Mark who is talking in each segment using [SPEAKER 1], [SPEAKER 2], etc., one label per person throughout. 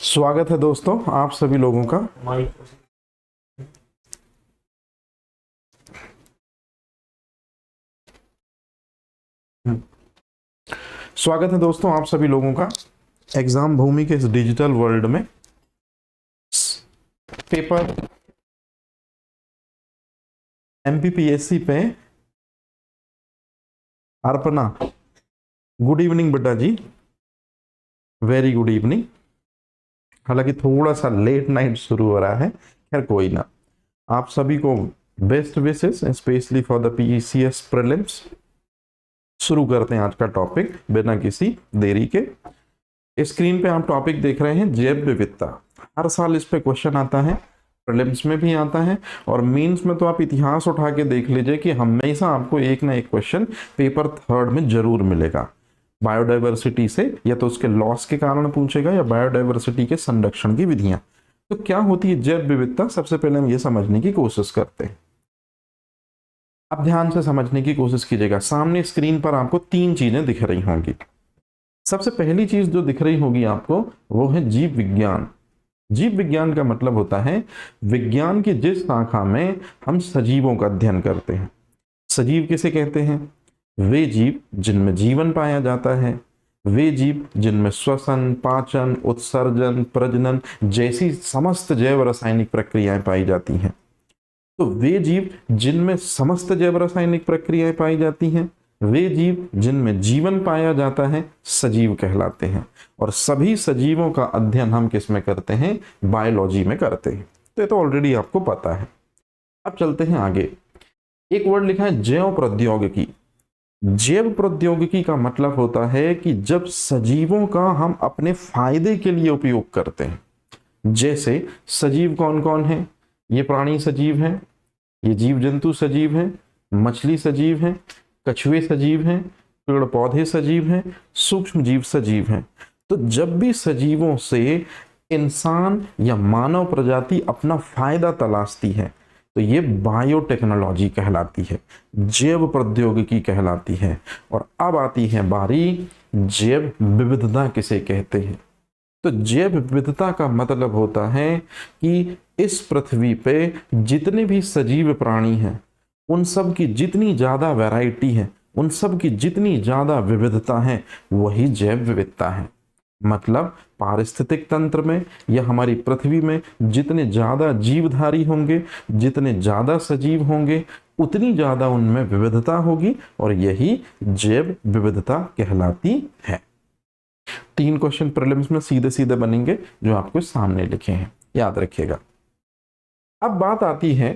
[SPEAKER 1] स्वागत है दोस्तों आप सभी लोगों का। स्वागत है दोस्तों आप सभी लोगों का एग्जाम भूमि के इस डिजिटल वर्ल्ड में। पेपर एमपीपीएससी पे अर्पणा, गुड इवनिंग बेटा जी, वेरी गुड इवनिंग। हालांकि थोड़ा सा लेट नाइट शुरू हो रहा है, खैर कोई ना। आप सभी को best wishes specially for the PCS prelims. शुरू करते हैं आज का टॉपिक बिना किसी देरी के। स्क्रीन पे आप टॉपिक देख रहे हैं जैव विविधता। हर साल इस पे क्वेश्चन आता है, प्रीलिम्स में भी आता है और मेंस में तो आप इतिहास उठा के देख लीजिए कि हमेशा आपको एक ना एक क्वेश्चन पेपर थर्ड में जरूर मिलेगा। बायोडाइवर्सिटी से या तो उसके लॉस के कारण पूछेगा या बायोडाइवर्सिटी के संरक्षण की विधियां। तो क्या होती है जैव विविधता, सबसे पहले हम ये समझने की कोशिश करते हैं। अब ध्यान से समझने की कोशिश कीजिएगा। सामने स्क्रीन पर आपको तीन चीजें दिख रही होंगी। सबसे पहली चीज जो दिख रही होगी आपको वो है जीव विज्ञान। जीव विज्ञान का मतलब होता है विज्ञान की जिस शाखा में हम सजीवों का अध्ययन करते हैं। सजीव किसे कहते हैं? वे जीव जिनमें जीवन पाया जाता है, वे जीव जिनमें श्वसन, पाचन, उत्सर्जन, प्रजनन जैसी समस्त जैव रासायनिक प्रक्रियाएं पाई जाती हैं। तो वे जीव जिनमें समस्त जैव रासायनिक प्रक्रियाएं पाई जाती हैं, वे जीव जिनमें जीवन पाया जाता है, सजीव कहलाते हैं। और सभी सजीवों का अध्ययन हम किस में करते हैं? बायोलॉजी में करते हैं। तो ये तो ऑलरेडी आपको पता है। अब चलते हैं आगे। एक वर्ड लिखा है जैव प्रौद्योगिकी। जैव प्रौद्योगिकी का मतलब होता है कि जब सजीवों का हम अपने फायदे के लिए उपयोग करते हैं। जैसे सजीव कौन कौन है? ये प्राणी सजीव हैं, ये जीव जंतु सजीव हैं, मछली सजीव हैं, कछुए सजीव हैं, पेड़ पौधे सजीव हैं, सूक्ष्म जीव सजीव हैं। तो जब भी सजीवों से इंसान या मानव प्रजाति अपना फायदा तलाशती है तो ये बायोटेक्नोलॉजी कहलाती है, जैव प्रौद्योगिकी कहलाती है। और अब आती है बारी जैव विविधता किसे कहते हैं। तो जैव विविधता का मतलब होता है कि इस पृथ्वी पे जितने भी सजीव प्राणी हैं उन सब की जितनी ज्यादा वैरायटी है, उन सब की जितनी ज्यादा विविधता है, वही जैव विविधता है। मतलब पारिस्थितिक तंत्र में या हमारी पृथ्वी में जितने ज्यादा जीवधारी होंगे, जितने ज्यादा सजीव होंगे, उतनी ज्यादा उनमें विविधता होगी और यही जैव विविधता कहलाती है। तीन क्वेश्चन प्रीलिम्स में सीधे सीधे बनेंगे जो आपको सामने लिखे हैं, याद रखिएगा। अब बात आती है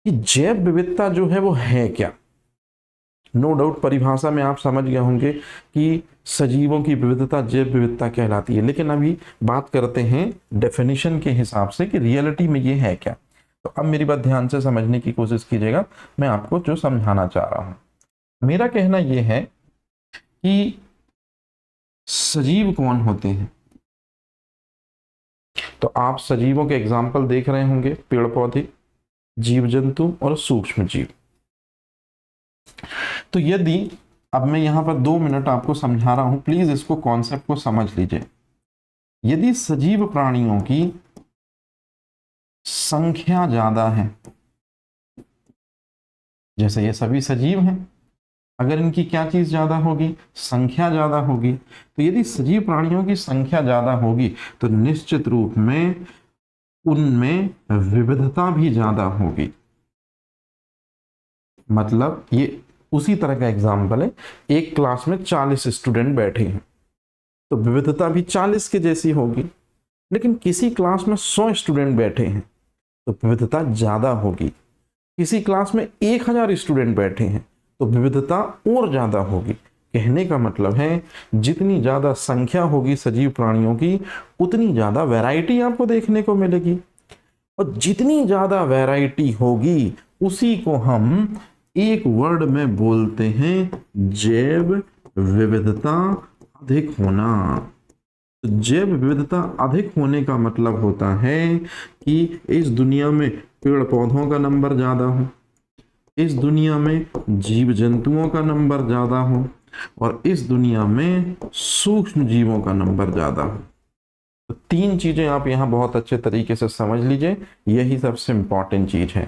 [SPEAKER 1] कि जैव विविधता जो है वो है क्या। नो डाउट परिभाषा में आप समझ गए होंगे कि सजीवों की विविधता जैव विविधता कहलाती है, लेकिन अभी बात करते हैं डेफिनेशन के हिसाब से कि रियलिटी में ये है क्या। तो अब मेरी बात ध्यान से समझने की कोशिश कीजिएगा, मैं आपको जो समझाना चाह रहा हूं। मेरा कहना यह है कि सजीव कौन होते हैं। तो आप सजीवों के एग्जाम्पल देख रहे होंगे, पेड़ पौधे, जीव जंतु और सूक्ष्म जीव। तो यदि अब मैं यहां पर 2 मिनट आपको समझा रहा हूं, प्लीज इसको कॉन्सेप्ट को समझ लीजिए। यदि सजीव प्राणियों की संख्या ज्यादा है, जैसे ये सभी सजीव हैं, अगर इनकी क्या चीज ज्यादा होगी? संख्या ज्यादा होगी। तो यदि सजीव प्राणियों की संख्या ज्यादा होगी तो निश्चित रूप में उनमें विविधता भी ज्यादा होगी। मतलब ये उसी तरह का एग्जाम्पल है, एक क्लास में 40 स्टूडेंट बैठे हैं तो विविधता भी 40 के जैसी होगी। लेकिन किसी क्लास में 100 स्टूडेंट बैठे हैं तो विविधता ज्यादा होगी। किसी क्लास में 1000 स्टूडेंट बैठे हैं तो विविधता और ज्यादा होगी। कहने का मतलब है जितनी ज्यादा संख्या होगी सजीव प्राणियों की, उतनी ज्यादा वैरायटी आपको देखने को मिलेगी। और जितनी ज्यादा वैरायटी होगी उसी को हम एक वर्ड में बोलते हैं जैव विविधता अधिक होना। तो जैव विविधता अधिक होने का मतलब होता है कि इस दुनिया में पेड़ पौधों का नंबर ज्यादा हो, इस दुनिया में जीव जंतुओं का नंबर ज्यादा हो और इस दुनिया में सूक्ष्म जीवों का नंबर ज्यादा हो। तो तीन चीजें आप यहाँ बहुत अच्छे तरीके से समझ लीजिए, यही सबसे इंपॉर्टेंट चीज है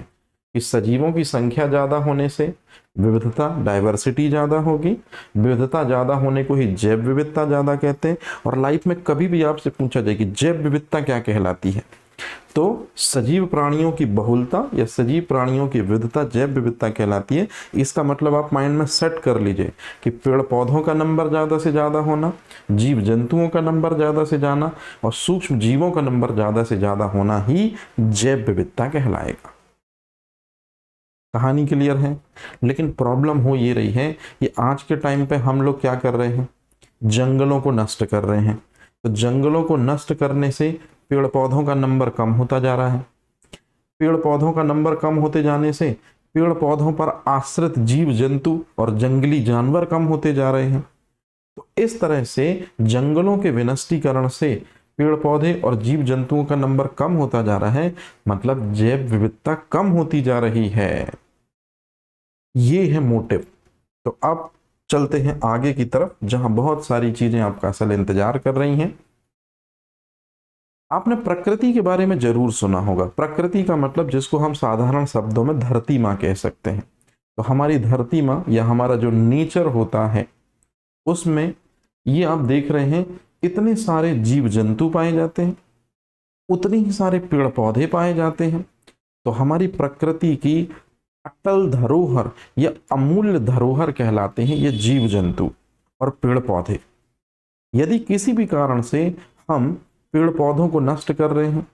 [SPEAKER 1] कि सजीवों की संख्या ज्यादा होने से विविधता, डाइवर्सिटी ज्यादा होगी। विविधता ज्यादा होने को ही जैव विविधता ज्यादा कहते हैं। और लाइफ में कभी भी आपसे पूछा जाए कि जैव विविधता क्या कहलाती है, तो सजीव प्राणियों की बहुलता या सजीव प्राणियों की विविधता जैव विविधता कहलाती है। इसका मतलब आप माइंड में सेट कर लीजिए कि पेड़ पौधों का नंबर ज्यादा से ज्यादा होना, जीव जंतुओं का नंबर ज्यादा से ज्यादा और सूक्ष्म जीवों का नंबर ज्यादा से ज्यादा होना ही जैव विविधता कहलाएगा। कहानी क्लियर है। लेकिन प्रॉब्लम हो ये रही है कि आज के टाइम पे हम लोग क्या कर रहे हैं, जंगलों को नष्ट कर रहे हैं। तो जंगलों को नष्ट करने से पेड़ पौधों का नंबर कम होता जा रहा है। पेड़ पौधों का नंबर कम होते जाने से पेड़ पौधों पर आश्रित जीव जंतु और जंगली जानवर कम होते जा रहे हैं। तो इस तरह से जंगलों के विनष्टीकरण से पेड़ पौधे और जीव जंतुओं का नंबर कम होता जा रहा है, मतलब जैव विविधता कम होती जा रही है। ये है मोटिव। तो अब चलते हैं आगे की तरफ, जहां बहुत सारी चीजें आपका असल इंतजार कर रही हैं। आपने प्रकृति के बारे में जरूर सुना होगा। प्रकृति का मतलब जिसको हम साधारण शब्दों में धरती माँ कह सकते हैं। तो हमारी धरती माँ या हमारा जो नेचर होता है, उसमें ये आप देख रहे हैं इतने सारे जीव जंतु पाए जाते हैं, उतने ही सारे पेड़ पौधे पाए जाते हैं। तो हमारी प्रकृति की अटल धरोहर या अमूल्य धरोहर कहलाते हैं ये जीव जंतु और पेड़ पौधे। यदि किसी भी कारण से हम पेड़ पौधों को नष्ट कर रहे हैं,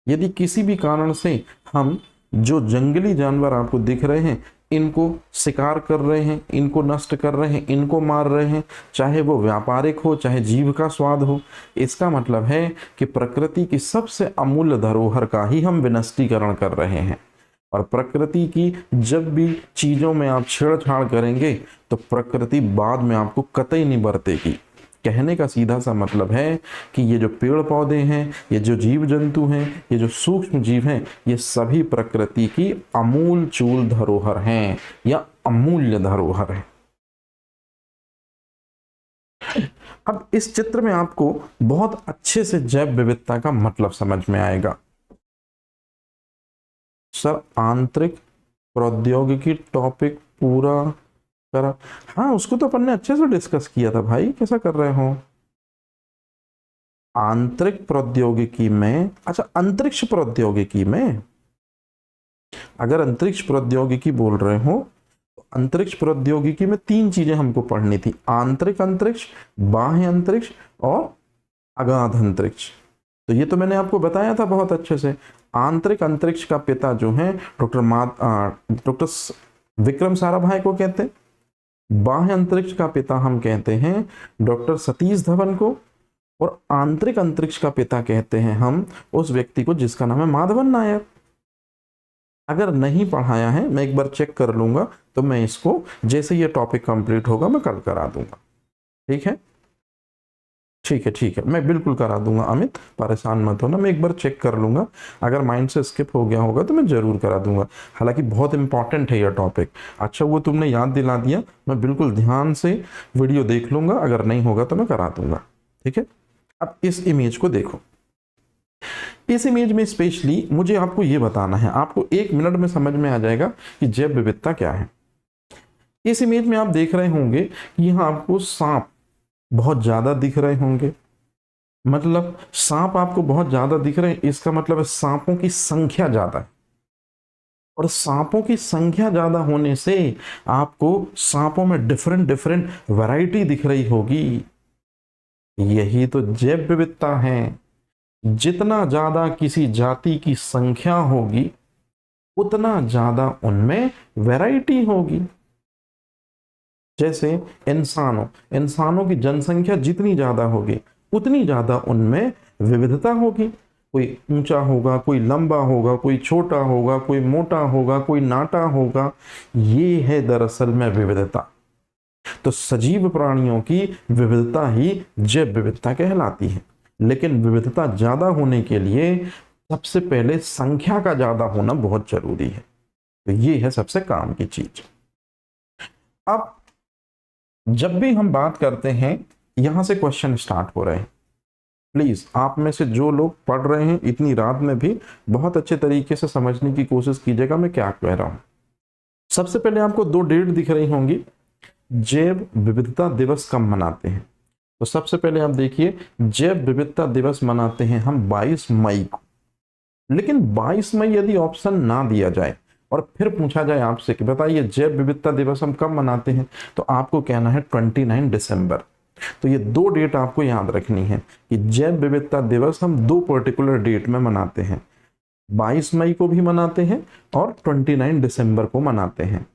[SPEAKER 1] यदि किसी भी कारण से हम जो जंगली जानवर आपको दिख रहे हैं इनको शिकार कर रहे हैं, इनको नष्ट कर रहे हैं, इनको मार रहे हैं, चाहे वो व्यापारिक हो चाहे जीव का स्वाद हो, इसका मतलब है कि प्रकृति की सबसे अमूल्य धरोहर का ही हम विनष्टीकरण कर रहे हैं। और प्रकृति की जब भी चीजों में आप छेड़छाड़ करेंगे तो प्रकृति बाद में आपको कतई नहीं बरतेगी। कहने का सीधा सा मतलब है कि ये जो पेड़ पौधे हैं, ये जो जीव जंतु हैं, ये जो सूक्ष्म जीव हैं, ये सभी प्रकृति की अमूल चूल धरोहर हैं या अमूल्य धरोहर है। अब इस चित्र में आपको बहुत अच्छे से जैव विविधता का मतलब समझ में आएगा। सर आंतरिक प्रौद्योगिकी टॉपिक पूरा करा? हाँ, उसको तो अपन ने अच्छे से डिस्कस किया था भाई, कैसा कर रहे हो? आंतरिक प्रौद्योगिकी में, अच्छा अंतरिक्ष प्रौद्योगिकी में, अगर अंतरिक्ष प्रौद्योगिकी बोल रहे हो तो अंतरिक्ष प्रौद्योगिकी में तीन चीजें हमको पढ़नी थी, आंतरिक अंतरिक्ष, बाह्य अंतरिक्ष और अगाध अंतरिक्ष। तो ये तो मैंने आपको बताया था बहुत अच्छे से। आंतरिक अंतरिक्ष का पिता जो है डॉक्टर विक्रम साराभाई को कहते हैं। बाह्य अंतरिक्ष का पिता हम कहते हैं डॉक्टर सतीश धवन को। और आंतरिक अंतरिक्ष का पिता कहते हैं हम उस व्यक्ति को जिसका नाम है माधवन नायर। अगर नहीं पढ़ाया है, मैं एक बार चेक कर लूंगा, तो मैं इसको जैसे ये टॉपिक कंप्लीट होगा मैं कल करा दूंगा। ठीक है, ठीक है, ठीक है, मैं बिल्कुल करा दूंगा अमित, परेशान मत होना। मैं एक बार चेक कर लूंगा, अगर माइंड से स्किप हो गया होगा तो मैं जरूर करा दूंगा। हालांकि बहुत इंपॉर्टेंट है यह टॉपिक। अच्छा वो तुमने याद दिला दिया, मैं बिल्कुल ध्यान से वीडियो देख लूंगा, अगर नहीं होगा तो मैं करा दूंगा। ठीक है, अब इस इमेज को देखो। इस इमेज में स्पेशली मुझे आपको ये बताना है, आपको 1 मिनट में समझ में आ जाएगा कि जैव विविधता क्या है। इस इमेज में आप देख रहे होंगे कि यहाँ आपको सांप बहुत ज्यादा दिख रहे होंगे। मतलब सांप आपको बहुत ज्यादा दिख रहे हैं, इसका मतलब है सांपों की संख्या ज्यादा है। और सांपों की संख्या ज्यादा होने से आपको सांपों में डिफरेंट डिफरेंट वैरायटी दिख रही होगी। यही तो जैव विविधता है। जितना ज्यादा किसी जाति की संख्या होगी उतना ज्यादा उनमें वैरायटी होगी। जैसे इंसानों की जनसंख्या जितनी ज्यादा होगी उतनी ज्यादा उनमें विविधता होगी। कोई ऊंचा होगा, कोई लंबा होगा, कोई छोटा होगा, कोई मोटा होगा, कोई नाटा होगा। ये है दरअसल में विविधता। तो सजीव प्राणियों की विविधता ही जैव विविधता कहलाती है। लेकिन विविधता ज्यादा होने के लिए सबसे पहले संख्या का ज्यादा होना बहुत जरूरी है। तो ये है सबसे काम की चीज। अब जब भी हम बात करते हैं, यहां से क्वेश्चन स्टार्ट हो रहे हैं प्लीज आप में से जो लोग पढ़ रहे हैं इतनी रात में भी बहुत अच्छे तरीके से समझने की कोशिश कीजिएगा मैं क्या कह रहा हूं। सबसे पहले आपको दो डेट दिख रही होंगी, जैव विविधता दिवस कब मनाते हैं। तो सबसे पहले आप देखिए, जैव विविधता दिवस मनाते हैं हम 22 मई को। लेकिन 22 मई यदि ऑप्शन ना दिया जाए और फिर पूछा जाए आपसे कि बताइए जैव विविधता दिवस हम कब मनाते हैं, तो आपको कहना है 29 दिसंबर। तो ये दो डेट आपको याद रखनी है कि जैव विविधता दिवस हम दो पर्टिकुलर डेट में मनाते हैं, 22 मई को भी मनाते हैं और 29 दिसंबर को मनाते हैं।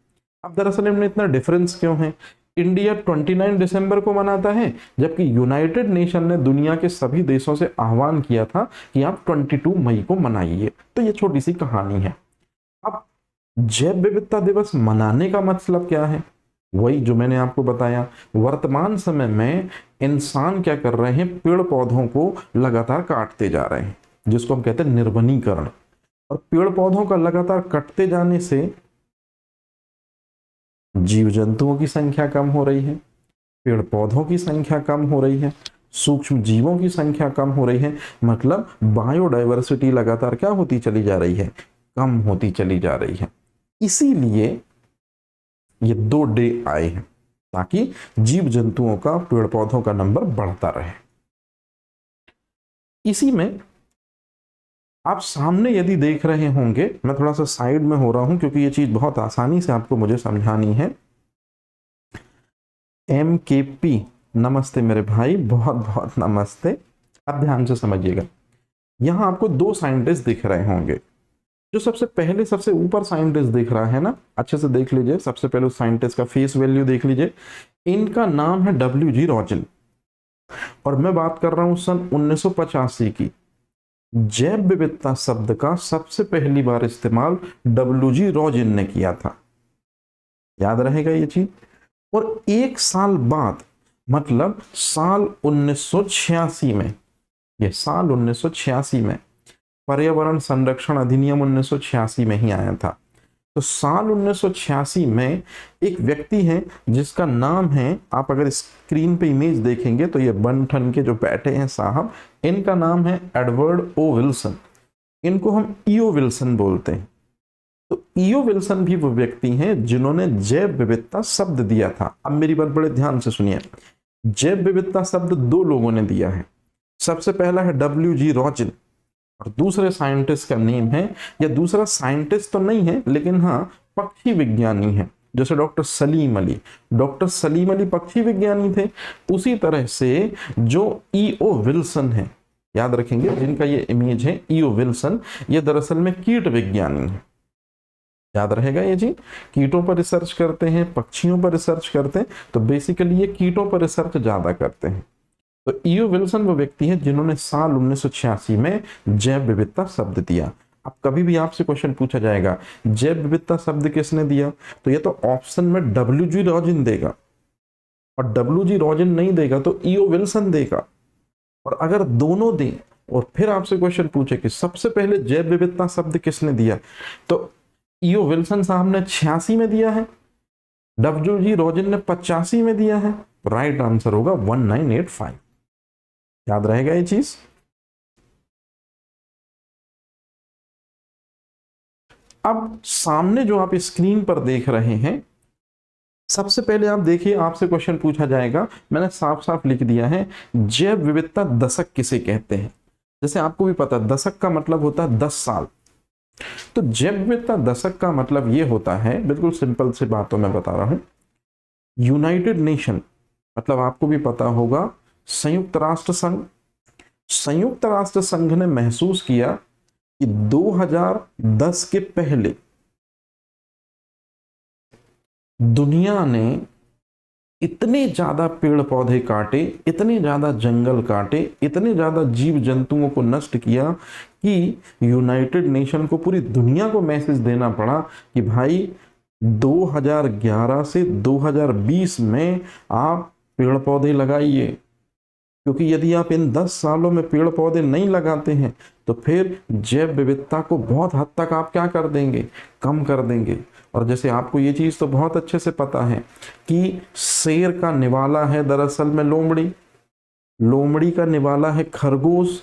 [SPEAKER 1] अब दरअसल इनमें इतना डिफरेंस क्यों है? इंडिया 29 दिसंबर को मनाता है, जबकि यूनाइटेड नेशन ने दुनिया के सभी देशों से आह्वान किया था कि आप 22 मई को मनाइए। तो ये छोटी सी कहानी है। अब जैव विविधता दिवस मनाने का मतलब क्या है? वही जो मैंने आपको बताया, वर्तमान समय में इंसान क्या कर रहे हैं, पेड़ पौधों को लगातार काटते जा रहे हैं, जिसको हम कहते हैं निर्वनीकरण। और पेड़ पौधों का लगातार कटते जाने से जीव जंतुओं की संख्या कम हो रही है, पेड़ पौधों की संख्या कम हो रही है, सूक्ष्म जीवों की संख्या कम हो रही है। मतलब बायोडाइवर्सिटी लगातार क्या होती चली जा रही है, कम होती चली जा रही है। इसीलिए ये दो डे आए हैं ताकि जीव जंतुओं का, पेड़ पौधों का नंबर बढ़ता रहे। इसी में आप सामने यदि देख रहे होंगे, मैं थोड़ा सा साइड में हो रहा हूं क्योंकि ये चीज बहुत आसानी से आपको मुझे समझानी है। MKP, नमस्ते मेरे भाई, बहुत बहुत नमस्ते। अब ध्यान से समझिएगा, यहां आपको दो साइंटिस्ट दिख रहे होंगे। जो सबसे पहले सबसे ऊपर साइंटिस्ट दिख रहा है ना, अच्छे से देख लीजिए, सबसे पहले उस साइंटिस्ट का फेस वैल्यू देख लीजिए। इनका नाम है WG रॉजन और मैं बात कर रहा हूं सन 1985 की। जैव विविधता शब्द का सबसे पहली बार इस्तेमाल WG रॉजन ने किया था, याद रहेगा ये चीज। और एक साल बाद, मतलब साल 1986 में, ये साल 1986 में पर्यावरण संरक्षण अधिनियम 1986 में ही आया था। तो साल 1986 में एक व्यक्ति है जिसका नाम है, आप अगर स्क्रीन पे इमेज देखेंगे तो ये बन ठन के जो बैठे हैं साहब, इनका नाम है एडवर्ड ओ विल्सन। इनको हम ईओ विल्सन बोलते हैं। तो ईओ विल्सन भी वो व्यक्ति हैं जिन्होंने जैव विविधता शब्द दिया था। अब मेरी बात बड़े ध्यान से सुनिए, जैव विविधता शब्द दो लोगों ने दिया है। सबसे पहला है WG रॉजन और दूसरे साइंटिस्ट का नेम है, या दूसरा साइंटिस्ट तो नहीं है लेकिन हाँ पक्षी विज्ञानी है, जैसे डॉक्टर सलीम अली। डॉक्टर सलीम अली पक्षी विज्ञानी थे, उसी तरह से जो ईओ विल्सन है, याद रखेंगे जिनका ये इमेज है ईओ विल्सन, ये दरअसल में कीट विज्ञानी है। याद रहेगा ये जी, कीटों पर रिसर्च करते हैं, पक्षियों पर रिसर्च करते हैं, तो बेसिकली ये कीटों पर रिसर्च ज्यादा करते हैं। तो ईओ विल्सन वो व्यक्ति है जिन्होंने साल 1986 में जैव विविधता शब्द दिया। अब कभी भी आपसे क्वेश्चन पूछा जाएगा जैव विविधता शब्द किसने दिया, तो ये तो ऑप्शन में WG रॉजन देगा, और WG रॉजन नहीं देगा तो ईओ विल्सन देगा। और अगर दोनों दें और फिर आपसे क्वेश्चन पूछे कि सबसे पहले जैव विविधता शब्द किसने दिया, तो ईओ विल्सन साहब ने 86 में दिया है, WG रॉजन ने 85 में दिया है। राइट आंसर होगा 1985। याद रहेगा ये चीज। अब सामने जो आप स्क्रीन पर देख रहे हैं, सबसे पहले आप देखिए, आपसे क्वेश्चन पूछा जाएगा, मैंने साफ साफ लिख दिया है, जैव विविधता दशक किसे कहते हैं। जैसे आपको भी पता, दशक का मतलब होता है 10 साल। तो जैव विविधता दशक का मतलब ये होता है, बिल्कुल सिंपल से बातों में बता रहा हूं, यूनाइटेड नेशन मतलब आपको भी पता होगा संयुक्त राष्ट्र संघ। संयुक्त राष्ट्र संघ ने महसूस किया कि 2010 के पहले दुनिया ने इतने ज्यादा पेड़ पौधे काटे, इतने ज्यादा जंगल काटे, इतने ज्यादा जीव जंतुओं को नष्ट किया कि यूनाइटेड नेशन को पूरी दुनिया को मैसेज देना पड़ा कि भाई 2011 से 2020 में आप पेड़ पौधे लगाइए, क्योंकि यदि आप इन 10 सालों में पेड़ पौधे नहीं लगाते हैं तो फिर जैव विविधता को बहुत हद तक आप क्या कर देंगे, कम कर देंगे। और जैसे आपको ये चीज तो बहुत अच्छे से पता है कि शेर का निवाला है दरअसल में लोमड़ी, लोमड़ी का निवाला है खरगोश।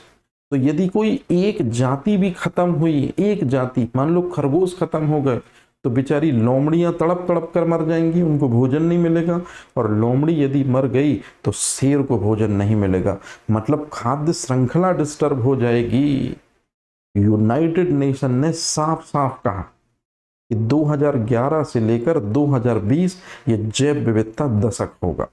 [SPEAKER 1] तो यदि कोई एक जाति भी खत्म हुई, एक जाति, मान लो खरगोश खत्म हो गए, तो बेचारी लोमड़ियां तड़प तड़प कर मर जाएंगी, उनको भोजन नहीं मिलेगा। और लोमड़ी यदि मर गई तो शेर को भोजन नहीं मिलेगा, मतलब खाद्य श्रृंखला डिस्टर्ब हो जाएगी। यूनाइटेड नेशन ने साफ साफ कहा कि 2011 से लेकर 2020 ये जैव विविधता दशक होगा,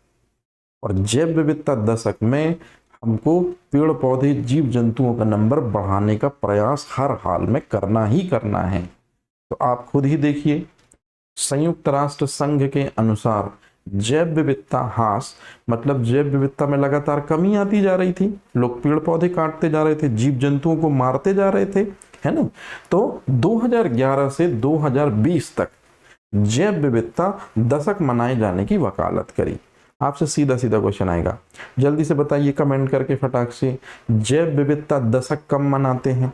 [SPEAKER 1] और जैव विविधता दशक में हमको पेड़ पौधे जीव जंतुओं का नंबर बढ़ाने का प्रयास हर हाल में करना ही करना है। तो आप खुद ही देखिए, संयुक्त राष्ट्र संघ के अनुसार जैव विविधता ह्रास, मतलब जैव विविधता में लगातार कमी आती जा रही थी, लोग पेड़ पौधे काटते जा रहे थे, जीव जंतुओं को मारते जा रहे थे, है ना। तो 2011 से 2020 तक जैव विविधता दशक मनाए जाने की वकालत करी। आपसे सीधा सीधा क्वेश्चन आएगा, जल्दी से बताइए कमेंट करके फटाक से, जैव विविधता दशक कब मनाते हैं?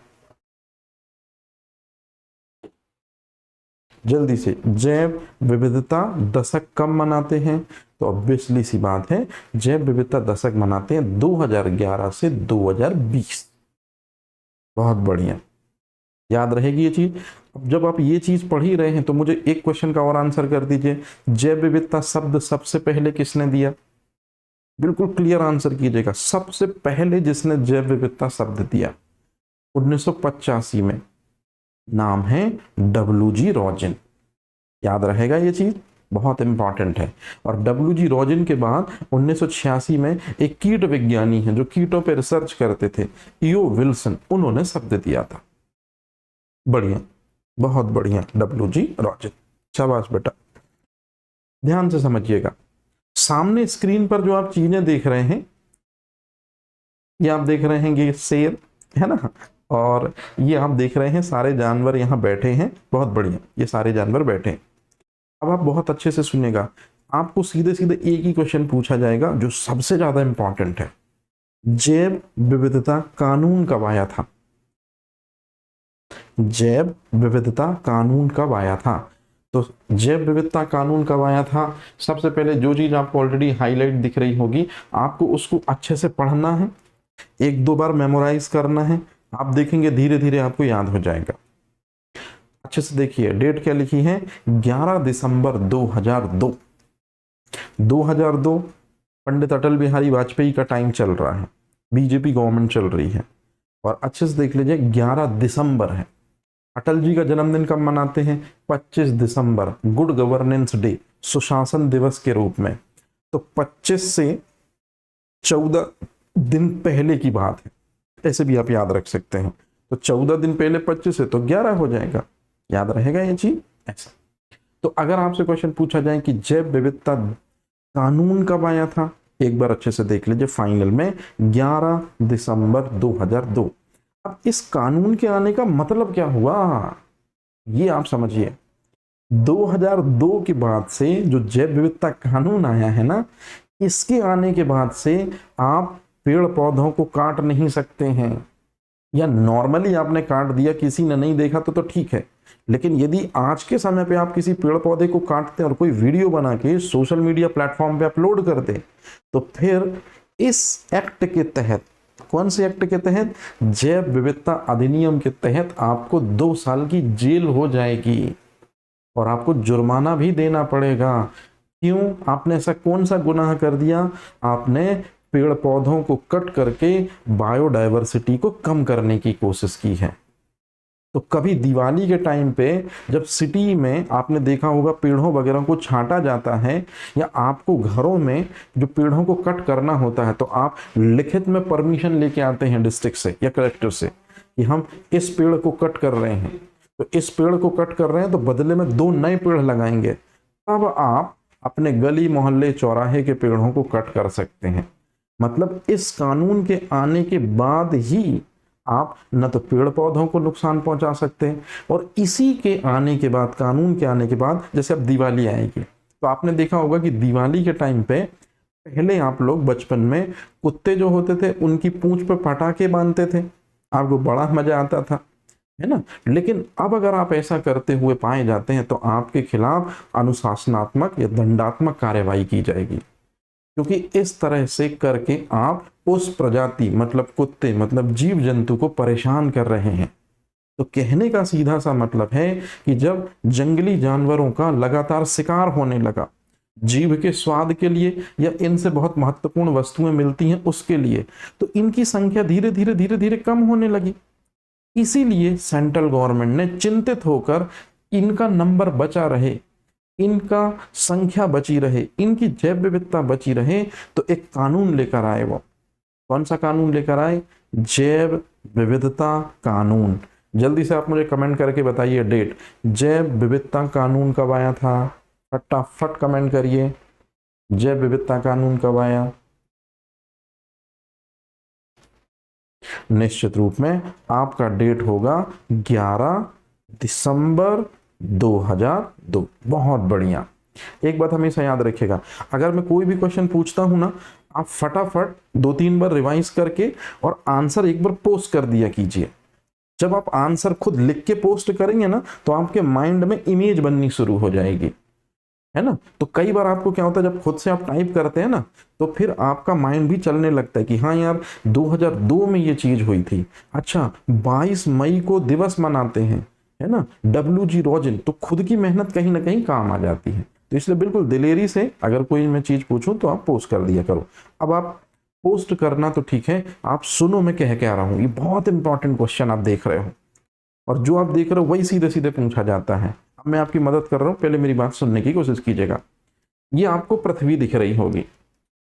[SPEAKER 1] जल्दी से, जैव विविधता दशक कब मनाते हैं? तो ऑब्वियसली सी बात है, जैव विविधता दशक मनाते हैं 2011 से 2020। बहुत बढ़िया, याद रहेगी ये चीज। अब जब आप ये चीज पढ़ ही रहे हैं तो मुझे एक क्वेश्चन का और आंसर कर दीजिए, जैव विविधता शब्द सबसे पहले किसने दिया? बिल्कुल क्लियर आंसर कीजिएगा, सबसे पहले जिसने जैव विविधता शब्द दिया 1985 में, नाम है WG रॉजन। याद रहेगा ये चीज, बहुत इंपॉर्टेंट है। और WG रॉजन के बाद 1986 में एक कीट विज्ञानी है जो कीटों पर रिसर्च करते थे, ईओ विल्सन, उन्होंने शब्द दिया था। बढ़िया, बहुत बढ़िया, WG रॉजन, शाबाश बेटा। ध्यान से समझिएगा, सामने स्क्रीन पर जो आप चीजें देख रहे हैं, ये आप देख रहे हैं ये शेर है ना, और ये आप देख रहे हैं सारे जानवर यहाँ बैठे हैं। बहुत बढ़िया, ये सारे जानवर बैठे हैं। अब आप बहुत अच्छे से सुनिएगा, आपको सीधे सीधे एक ही क्वेश्चन पूछा जाएगा जो सबसे ज्यादा इंपॉर्टेंट है, जैव विविधता कानून कब आया था? जैव विविधता कानून कब आया था? तो जैव विविधता कानून कब आया था? सबसे पहले जो चीज आपको ऑलरेडी हाईलाइट दिख रही होगी, आपको उसको अच्छे से पढ़ना है, एक दो बार मेमोराइज करना है, आप देखेंगे धीरे धीरे आपको याद हो जाएगा। अच्छे से देखिए, डेट क्या लिखी है, 11 दिसंबर 2002। 2002 पंडित अटल बिहारी वाजपेयी का टाइम चल रहा है, बीजेपी गवर्नमेंट चल रही है। और अच्छे से देख लीजिए, 11 दिसंबर है। अटल जी का जन्मदिन कब मनाते हैं? 25 दिसंबर, गुड गवर्नेंस डे, सुशासन दिवस के रूप में। तो 25 से 14 दिन पहले की बात है, ऐसे भी आप याद रख सकते हैं। तो 14 दिन पहले 25 है तो 11 हो जाएगा, याद रहेगा ये चीज ऐसा। तो अगर आपसे क्वेश्चन पूछा जाए कि जैव विविधता कानून कब आया था, एक बार अच्छे से देख लीजिए, फाइनल में 11 दिसंबर 2002। अब इस कानून के आने का मतलब क्या हुआ, ये आप समझिए। 2002 के बाद से जो जैव विविधता कानून आया है ना, इसके आने के बाद से आप पेड़ पौधों को काट नहीं सकते हैं, या नॉर्मली आपने काट दिया, किसी ने नहीं देखा तो ठीक है। लेकिन यदि आज के समय पे आप किसी पेड़ पौधे को काटते हैं और कोई वीडियो बना के सोशल मीडिया प्लेटफॉर्म पे अपलोड करते, तो फिर इस एक्ट के तहत, कौन से एक्ट के तहत? जैव विविधता अधिनियम के तहत आपको 2 साल की जेल हो जाएगी और आपको जुर्माना भी देना पड़ेगा। क्यों? आपने ऐसा कौन सा गुनाह कर दिया? आपने पेड़ पौधों को कट करके बायोडायवर्सिटी को कम करने की कोशिश की है। तो कभी दिवाली के टाइम पे जब सिटी में आपने देखा होगा पेड़ों वगैरह को छांटा जाता है, या आपको घरों में जो पेड़ों को कट करना होता है, तो आप लिखित में परमिशन लेके आते हैं डिस्ट्रिक्ट से या कलेक्टर से कि हम इस पेड़ को कट कर रहे हैं, तो इस पेड़ को कट कर रहे हैं तो बदले में 2 नए पेड़ लगाएंगे। अब आप अपने गली मोहल्ले चौराहे के पेड़ों को कट कर सकते हैं। मतलब इस कानून के आने के बाद ही आप न तो पेड़ पौधों को नुकसान पहुंचा सकते हैं, और इसी के आने के बाद, कानून के आने के बाद, जैसे अब दिवाली आएगी तो आपने देखा होगा कि दिवाली के टाइम पे पहले आप लोग बचपन में कुत्ते जो होते थे उनकी पूंछ पे पटाखे बांधते थे, आपको बड़ा मजा आता था, है ना। लेकिन अब अगर आप ऐसा करते हुए पाए जाते हैं तो आपके खिलाफ अनुशासनात्मक या दंडात्मक कार्रवाई की जाएगी। क्योंकि इस तरह से करके आप उस प्रजाति मतलब कुत्ते मतलब जीव जंतु को परेशान कर रहे हैं। तो कहने का सीधा सा मतलब है कि जब जंगली जानवरों का लगातार शिकार होने लगा, जीभ के स्वाद के लिए या इनसे बहुत महत्वपूर्ण वस्तुएं मिलती हैं उसके लिए, तो इनकी संख्या धीरे धीरे धीरे धीरे कम होने लगी। इसीलिए सेंट्रल गवर्नमेंट ने चिंतित होकर इनका नंबर बचा रहे, इनका संख्या बची रहे, इनकी जैव विविधता बची रहे, तो एक कानून लेकर आए। वो कौन सा कानून लेकर आए? जैव विविधता कानून। जल्दी से आप मुझे कमेंट करके बताइए डेट। जैव विविधता कानून कब आया था? फटाफट कमेंट करिए, जैव विविधता कानून कब आया? निश्चित रूप में आपका डेट होगा 11 दिसंबर 2002। बहुत बढ़िया। एक बात हमेशा याद रखिएगा, अगर मैं कोई भी क्वेश्चन पूछता हूं ना, आप फटाफट 2-3 बार रिवाइज करके और आंसर एक बार पोस्ट कर दिया कीजिए। जब आप आंसर खुद लिख के पोस्ट करेंगे ना, तो आपके माइंड में इमेज बननी शुरू हो जाएगी, है ना। तो कई बार आपको क्या होता है, जब खुद से आप टाइप करते हैं ना, तो फिर आपका माइंड भी चलने लगता है कि हाँ यार 2002 में ये चीज हुई थी। अच्छा, 22 मई को दिवस मनाते हैं, है ना, WG रोजिन। तो खुद की मेहनत कहीं ना कहीं काम आ जाती है। तो इसलिए बिल्कुल दिलेरी से अगर कोई मैं चीज पूछूं तो आप पोस्ट कर दिया करो। अब आप पोस्ट करना तो ठीक है, आप सुनो मैं कह क्या रहा हूं। ये बहुत इंपॉर्टेंट क्वेश्चन आप देख रहे हो, और जो आप देख रहे हो वही सीधे सीधे पूछा जाता है। अब मैं आपकी मदद कर रहा हूं, पहले मेरी बात सुनने की कोशिश कीजिएगा। ये आपको पृथ्वी दिख रही होगी,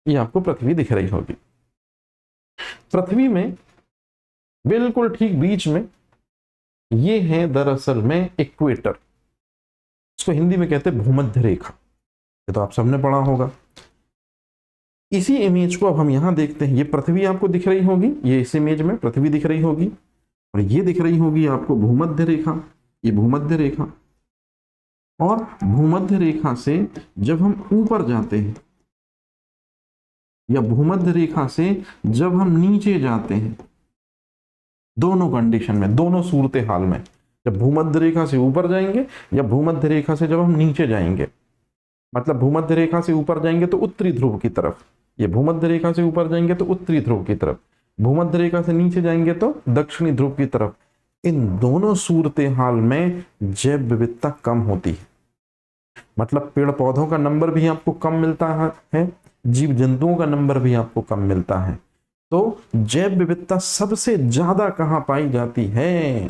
[SPEAKER 1] ये आपको पृथ्वी दिख रही होगी। पृथ्वी में बिल्कुल ठीक बीच में ये है दरअसल में इक्वेटर, इसको हिंदी में कहते हैं भूमध्य रेखा। ये तो आप सबने पढ़ा होगा। इसी इमेज को अब हम यहां देखते हैं। ये पृथ्वी आपको दिख रही होगी, ये इस इमेज में पृथ्वी दिख रही होगी, और ये दिख रही होगी आपको भूमध्य रेखा, ये भूमध्य रेखा। और भूमध्य रेखा से जब हम ऊपर जाते हैं, या भूमध्य रेखा से जब हम नीचे जाते हैं, दोनों कंडीशन में, दोनों सूरत हाल में, जब भूमध्य रेखा से ऊपर जाएंगे या भूमध्य रेखा से जब हम नीचे जाएंगे, मतलब भूमध्य रेखा से ऊपर जाएंगे तो उत्तरी ध्रुव की तरफ, ये भूमध्य रेखा से ऊपर जाएंगे तो उत्तरी ध्रुव की तरफ, भूमध्य रेखा से नीचे जाएंगे तो दक्षिणी ध्रुव की तरफ। इन दोनों सूरत हाल में जैव विविधता कम होती है, मतलब पेड़ पौधों का नंबर भी आपको कम मिलता है, जीव जंतुओं का नंबर भी आपको कम मिलता है। तो जैव विविधता सबसे ज्यादा कहां पाई जाती है?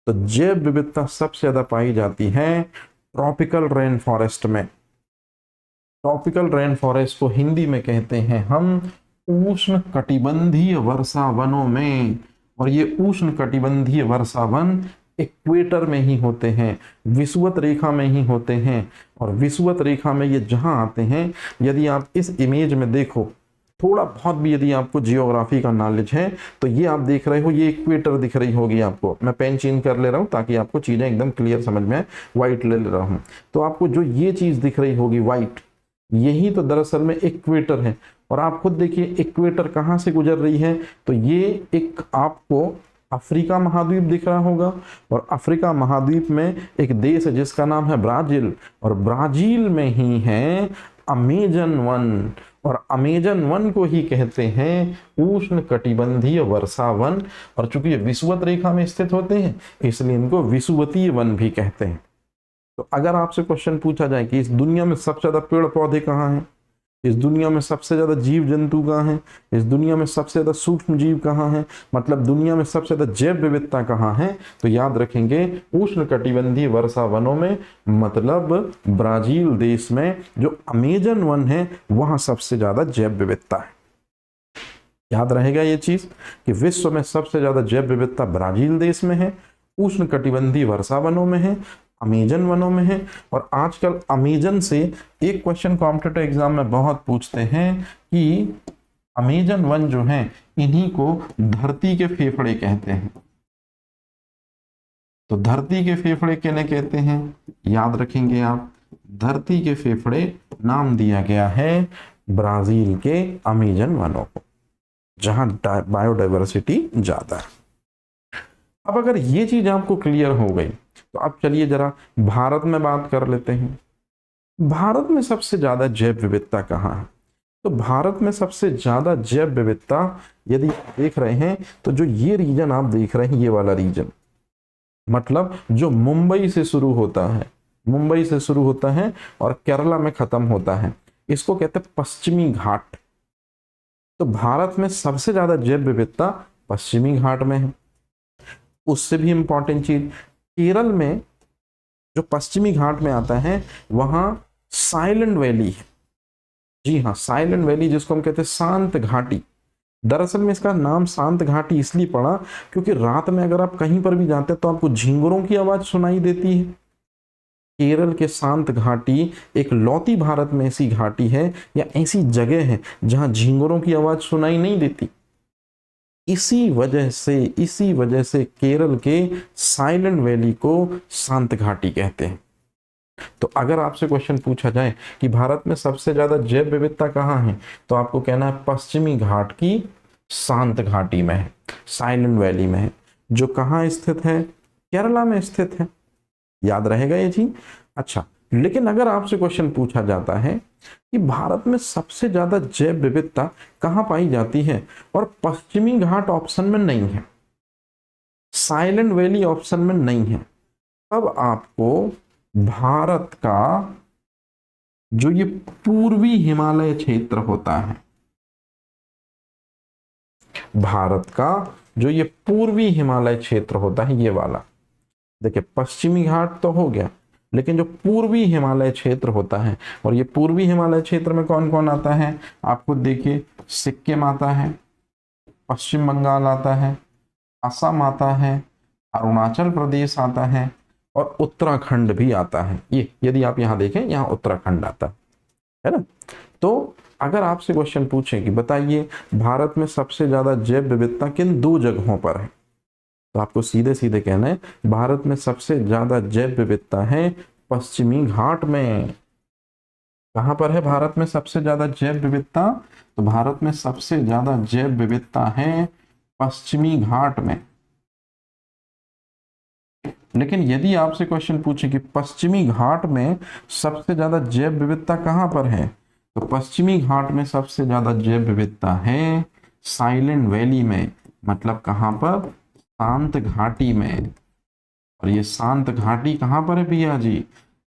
[SPEAKER 1] तो जैव विविधता सबसे ज्यादा पाई जाती है ट्रॉपिकल रेन फॉरेस्ट में। ट्रॉपिकल रेन फॉरेस्ट को हिंदी में कहते हैं हम उष्ण कटिबंधीय वर्षा वनों में। और ये उष्ण कटिबंधीय वर्षा वन इक्वेटर में ही होते हैं, विषुवत रेखा में ही होते हैं। और विषुवत रेखा में ये जहां आते हैं, यदि आप इस इमेज में देखो, थोड़ा बहुत भी यदि आपको जियोग्राफी का नॉलेज है, तो ये आप देख रहे हो, ये इक्वेटर दिख रही होगी आपको। मैं पेन चेंज कर ले रहा हूं ताकि आपको चीजें एकदम क्लियर समझ में आए। व्हाइट ले रहा हूं, तो आपको जो ये चीज दिख रही होगी व्हाइट, यही तो दरअसल में इक्वेटर है। और आप खुद देखिए इक्वेटर कहां से गुजर रही है, तो ये एक आपको अफ्रीका महाद्वीप दिख रहा होगा, और अफ्रीका महाद्वीप में एक देश है जिसका नाम है ब्राजील, और ब्राजील में ही है अमेजन वन, और अमेजन वन को ही कहते हैं उष्ण कटिबंधीय वर्षा वन। और चूंकि ये विषुवत रेखा में स्थित होते हैं, इसलिए इनको विषुवतीय वन भी कहते हैं। तो अगर आपसे क्वेश्चन पूछा जाए कि इस दुनिया में सबसे ज्यादा पेड़ पौधे कहाँ हैं, इस दुनिया में सबसे ज्यादा जीव जंतु कहाँ हैं, इस दुनिया में सबसे ज्यादा सूक्ष्म जीव कहाँ हैं, मतलब दुनिया में सबसे ज्यादा जैव विविधता कहाँ है, तो याद रखेंगे उष्ण कटिबंधीय वर्षा वनों में, मतलब ब्राजील देश में जो अमेजन वन है वहां सबसे ज्यादा जैव विविधता है। याद रहेगा ये चीज कि विश्व में सबसे ज्यादा जैव विविधता ब्राजील देश में है, उष्ण कटिबंधीय वर्षा वनों में है, अमेजन वनों में है। और आजकल अमेजन से एक क्वेश्चन कॉम्पिटिटिव एग्जाम में बहुत पूछते हैं कि अमेजन वन जो है इन्हीं को धरती के फेफड़े कहते हैं। तो धरती के फेफड़े किन्हें कहते हैं, याद रखेंगे आप, धरती के फेफड़े नाम दिया गया है ब्राजील के अमेजन वनों को, जहां बायोडाइवर्सिटी ज्यादा है। अब अगर ये चीज आपको क्लियर हो गई, तो अब चलिए जरा भारत में बात कर लेते हैं। भारत में सबसे ज्यादा जैव विविधता कहाँ है? तो भारत में सबसे ज्यादा जैव विविधता यदि आप देख रहे हैं तो जो ये रीजन आप देख रहे हैं, ये वाला रीजन, मतलब जो मुंबई से शुरू होता है, मुंबई से शुरू होता है और केरला में खत्म होता है, इसको कहते हैं पश्चिमी घाट। तो भारत में सबसे ज्यादा जैव विविधता पश्चिमी घाट में है। उससे भी इंपॉर्टेंट चीज, केरल में जो पश्चिमी घाट में आता है वहां साइलेंट वैली है। जी हाँ, साइलेंट वैली, जिसको हम कहते हैं शांत घाटी। दरअसल में इसका नाम शांत घाटी इसलिए पड़ा क्योंकि रात में अगर आप कहीं पर भी जाते हैं तो आपको झींगुरों की आवाज सुनाई देती है। केरल के शांत घाटी एक लौती भारत में ऐसी घाटी है या ऐसी जगह है जहां झींगुरों की आवाज सुनाई नहीं देती। इसी वजह से केरल के साइलेंट वैली को शांत घाटी कहते हैं। तो अगर आपसे क्वेश्चन पूछा जाए कि भारत में सबसे ज्यादा जैव विविधता कहाँ है, तो आपको कहना है पश्चिमी घाट की शांत घाटी में है, साइलेंट वैली में है, जो कहाँ स्थित है, केरला में स्थित है। याद रहेगा ये चीज। अच्छा, लेकिन अगर आपसे क्वेश्चन पूछा जाता है कि भारत में सबसे ज्यादा जैव विविधता कहाँ पाई जाती है और पश्चिमी घाट ऑप्शन में नहीं है, साइलेंट वैली ऑप्शन में नहीं है, तब आपको भारत का जो ये पूर्वी हिमालय क्षेत्र होता है, भारत का जो ये पूर्वी हिमालय क्षेत्र होता है, ये वाला देखिए, पश्चिमी घाट तो हो गया, लेकिन जो पूर्वी हिमालय क्षेत्र होता है, और ये पूर्वी हिमालय क्षेत्र में कौन कौन आता है, आपको देखिए सिक्किम आता है, पश्चिम बंगाल आता है, असम आता है, अरुणाचल प्रदेश आता है और उत्तराखंड भी आता है। ये यदि आप यहाँ देखें, यहाँ उत्तराखंड आता है ना। तो अगर आपसे क्वेश्चन पूछे कि बताइए भारत में सबसे ज्यादा जैव विविधता किन दो जगहों पर है, तो आपको सीधे सीधे कहना है भारत में सबसे ज्यादा जैव विविधता है पश्चिमी घाट में। कहां पर है भारत में सबसे ज्यादा जैव विविधता, तो भारत में सबसे ज्यादा जैव विविधता है पश्चिमी घाट में। लेकिन यदि आपसे क्वेश्चन पूछे कि पश्चिमी घाट में सबसे ज्यादा जैव विविधता कहां पर है, तो पश्चिमी घाट में सबसे ज्यादा जैव विविधता है साइलेंट वैली में, मतलब कहां पर, शांत घाटी में। और ये शांत घाटी कहां पर है भैया जी,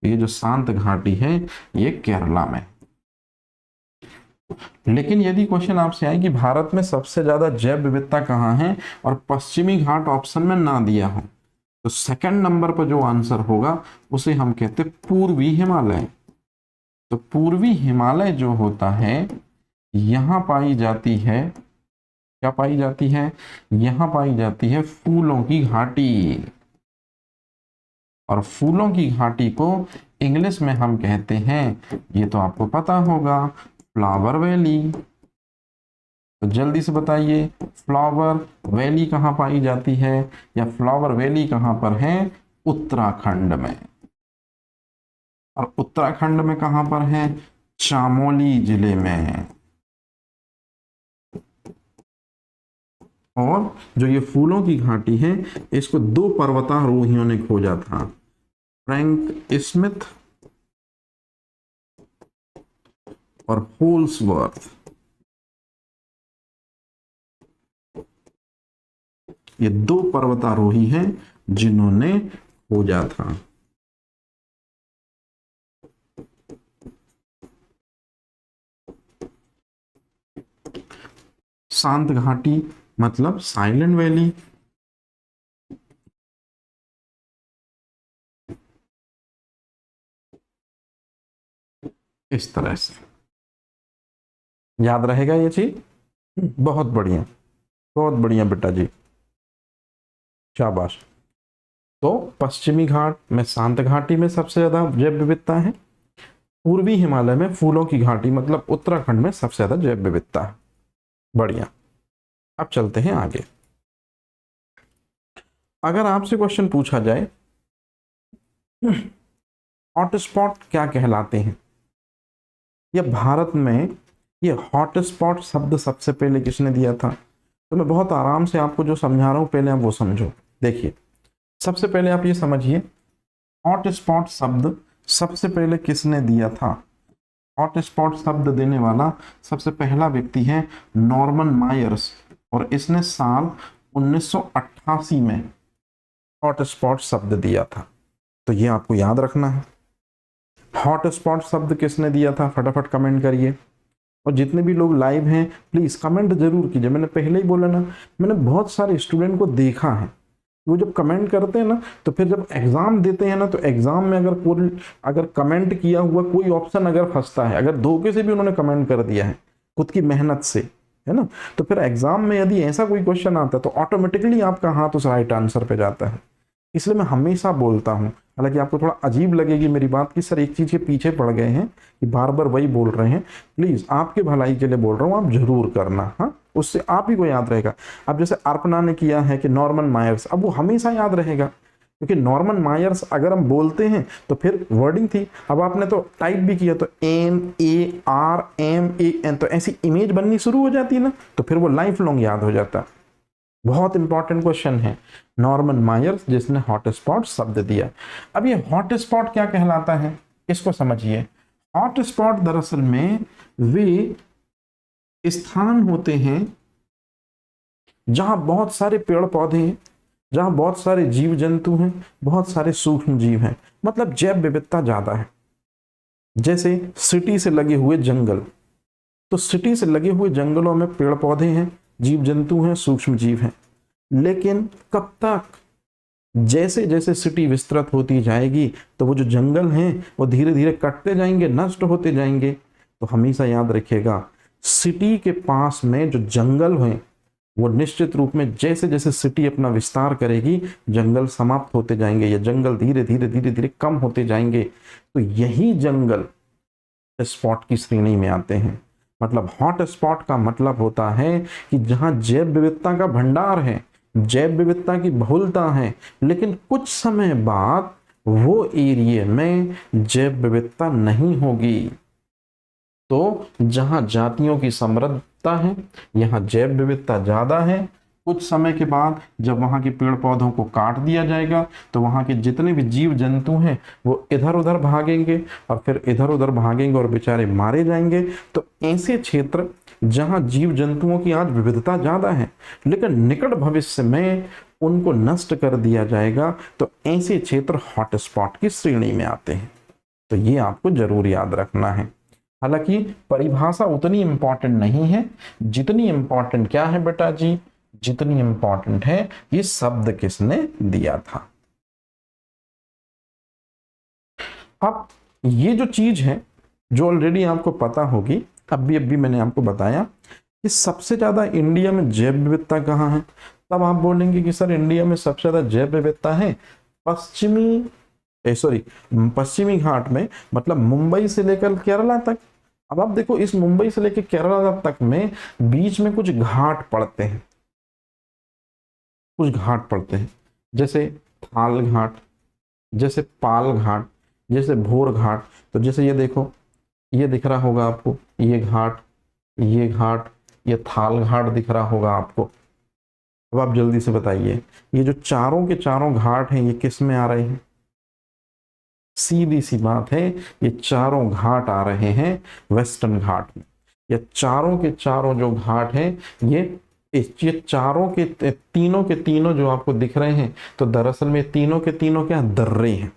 [SPEAKER 1] ये जो शांत घाटी है ये केरला में। लेकिन यदि क्वेश्चन आपसे आए कि भारत में सबसे ज्यादा जैव विविधता कहां है और पश्चिमी घाट ऑप्शन में ना दिया हो, तो सेकंड नंबर पर जो आंसर होगा उसे हम कहते हैं पूर्वी हिमालय। तो पूर्वी हिमालय जो होता है, यहां पाई जाती है, क्या पाई जाती है, यहां पाई जाती है फूलों की घाटी। और फूलों की घाटी को इंग्लिश में हम कहते हैं, ये तो आपको पता होगा, फ्लावर वैली। तो जल्दी से बताइए, फ्लावर वैली कहां पाई जाती है, या फ्लावर वैली कहां पर है, उत्तराखंड में। और उत्तराखंड में कहां पर है, चामोली जिले में। और जो ये फूलों की घाटी है, इसको दो पर्वतारोहियों ने खोजा था, फ्रैंक स्मिथ और होल्सवर्थ। ये दो पर्वतारोही हैं जिन्होंने खोजा था। शांत घाटी मतलब साइलेंट वैली। इस तरह से याद रहेगा ये चीज। बहुत बढ़िया, बहुत बढ़िया बेटा जी, शाबाश। तो पश्चिमी घाट में शांत घाटी में सबसे ज्यादा जैव विविधता है, पूर्वी हिमालय में फूलों की घाटी मतलब उत्तराखंड में सबसे ज्यादा जैव विविधता है। बढ़िया। अब चलते हैं आगे। अगर आपसे क्वेश्चन पूछा जाए हॉटस्पॉट क्या कहलाते हैं, या भारत में ये हॉटस्पॉट शब्द सबसे पहले किसने दिया था, तो मैं बहुत आराम से आपको जो समझा रहा हूं पहले आप वो समझो। देखिए, सबसे पहले आप ये समझिए हॉटस्पॉट शब्द सबसे पहले किसने दिया था। हॉटस्पॉट शब्द देने वाला सबसे पहला व्यक्ति है नॉर्मन मायर्स, और इसने साल 1988 में हॉटस्पॉट शब्द दिया था। तो ये आपको याद रखना है। हॉटस्पॉट शब्द किसने दिया था, फटाफट कमेंट करिए। और जितने भी लोग लाइव हैं प्लीज कमेंट जरूर कीजिए। मैंने पहले ही बोला ना, मैंने बहुत सारे स्टूडेंट को देखा है, वो जब कमेंट करते हैं ना तो फिर जब एग्जाम देते हैं ना तो एग्जाम में अगर कमेंट किया हुआ कोई ऑप्शन अगर फंसता है, अगर धोखे से भी उन्होंने कमेंट कर दिया है खुद की मेहनत से, है ना, तो फिर एग्जाम में यदि ऐसा कोई क्वेश्चन आता है तो ऑटोमेटिकली आपका हाथ उस राइट आंसर पे जाता है। इसलिए मैं हमेशा बोलता हूँ, हालांकि आपको थोड़ा अजीब लगेगी मेरी बात कि सर एक चीज के पीछे पड़ गए हैं कि बार बार वही बोल रहे हैं, प्लीज आपके भलाई के लिए बोल रहा हूँ, आप जरूर करना। हाँ, उससे आप ही को याद रहेगा। अब जैसे अर्पणा ने किया है कि नॉर्मन मायर्स, अब वो हमेशा याद रहेगा, क्योंकि नॉर्मन मायर्स अगर हम बोलते हैं तो फिर वर्डिंग थी। अब आपने तो टाइप भी किया तो NARMAN, तो ऐसी इमेज बननी शुरू हो जाती है ना, तो फिर वो लाइफ लॉन्ग याद हो जाता। बहुत इंपॉर्टेंट क्वेश्चन है, नॉर्मन मायर्स जिसने हॉटस्पॉट शब्द दिया। अब ये हॉटस्पॉट क्या कहलाता है, इसको समझिए। हॉटस्पॉट दरअसल में वे स्थान होते हैं जहां बहुत सारे पेड़ पौधे हैं, जहां बहुत सारे जीव जंतु हैं, बहुत सारे सूक्ष्म जीव हैं, मतलब जैव विविधता ज्यादा है। जैसे सिटी से लगे हुए जंगल, तो सिटी से लगे हुए जंगलों में पेड़ पौधे हैं, जीव जंतु हैं, सूक्ष्म जीव हैं। लेकिन कब तक, जैसे जैसे सिटी विस्तृत होती जाएगी तो वो जो जंगल हैं वो धीरे धीरे कटते जाएंगे, नष्ट होते जाएंगे। तो हमेशा याद रखिएगा, सिटी के पास में जो जंगल हैं वो निश्चित रूप में जैसे जैसे सिटी अपना विस्तार करेगी जंगल समाप्त होते जाएंगे, या जंगल धीरे धीरे धीरे धीरे कम होते जाएंगे। तो यही जंगल स्पॉट की श्रेणी में आते हैं। मतलब हॉट स्पॉट का मतलब होता है कि जहां जैव विविधता का भंडार है, जैव विविधता की बहुलता है, लेकिन कुछ समय बाद वो एरिया में जैव विविधता नहीं होगी। तो जहां जातियों की समृद्धता है, यहाँ जैव विविधता ज्यादा है। कुछ समय के बाद जब वहां के पेड़ पौधों को काट दिया जाएगा तो वहां के जितने भी जीव जंतु हैं वो इधर उधर भागेंगे, और फिर इधर उधर भागेंगे और बेचारे मारे जाएंगे। तो ऐसे क्षेत्र जहां जीव जंतुओं की आज विविधता ज्यादा है लेकिन निकट भविष्य में उनको नष्ट कर दिया जाएगा, तो ऐसे क्षेत्र हॉटस्पॉट की श्रेणी में आते हैं। तो ये आपको जरूर याद रखना है। हालांकि परिभाषा उतनी इंपॉर्टेंट नहीं है जितनी इंपॉर्टेंट क्या है बेटा जी, जितनी इंपॉर्टेंट है ये शब्द किसने दिया था। अब ये जो चीज है जो ऑलरेडी आपको पता होगी, अभी मैंने आपको बताया कि सबसे ज्यादा इंडिया में जैव विविधता कहाँ है। तब आप बोलेंगे कि सर इंडिया में सबसे ज्यादा जैव विविधता है पश्चिमी घाट में, मतलब मुंबई से लेकर केरला तक। अब आप देखो, इस मुंबई से लेकर केरला तक में बीच में कुछ घाट पड़ते हैं, कुछ घाट पड़ते हैं, जैसे थाल घाट, जैसे पाल घाट, जैसे भोर घाट। तो जैसे ये देखो, ये दिख रहा होगा आपको, ये घाट, ये घाट, ये थाल घाट दिख रहा होगा आपको। अब आप जल्दी से बताइए, ये जो चारों के चारों घाट हैं ये किस में आ रहे हैं? सीधी सी बात है, ये चारों घाट आ रहे हैं वेस्टर्न घाट में। ये चारों के चारों जो घाट हैं ये चारों के तीनों जो आपको दिख रहे हैं, तो दरअसल में तीनों के तीनों क्या दर्रे हैं।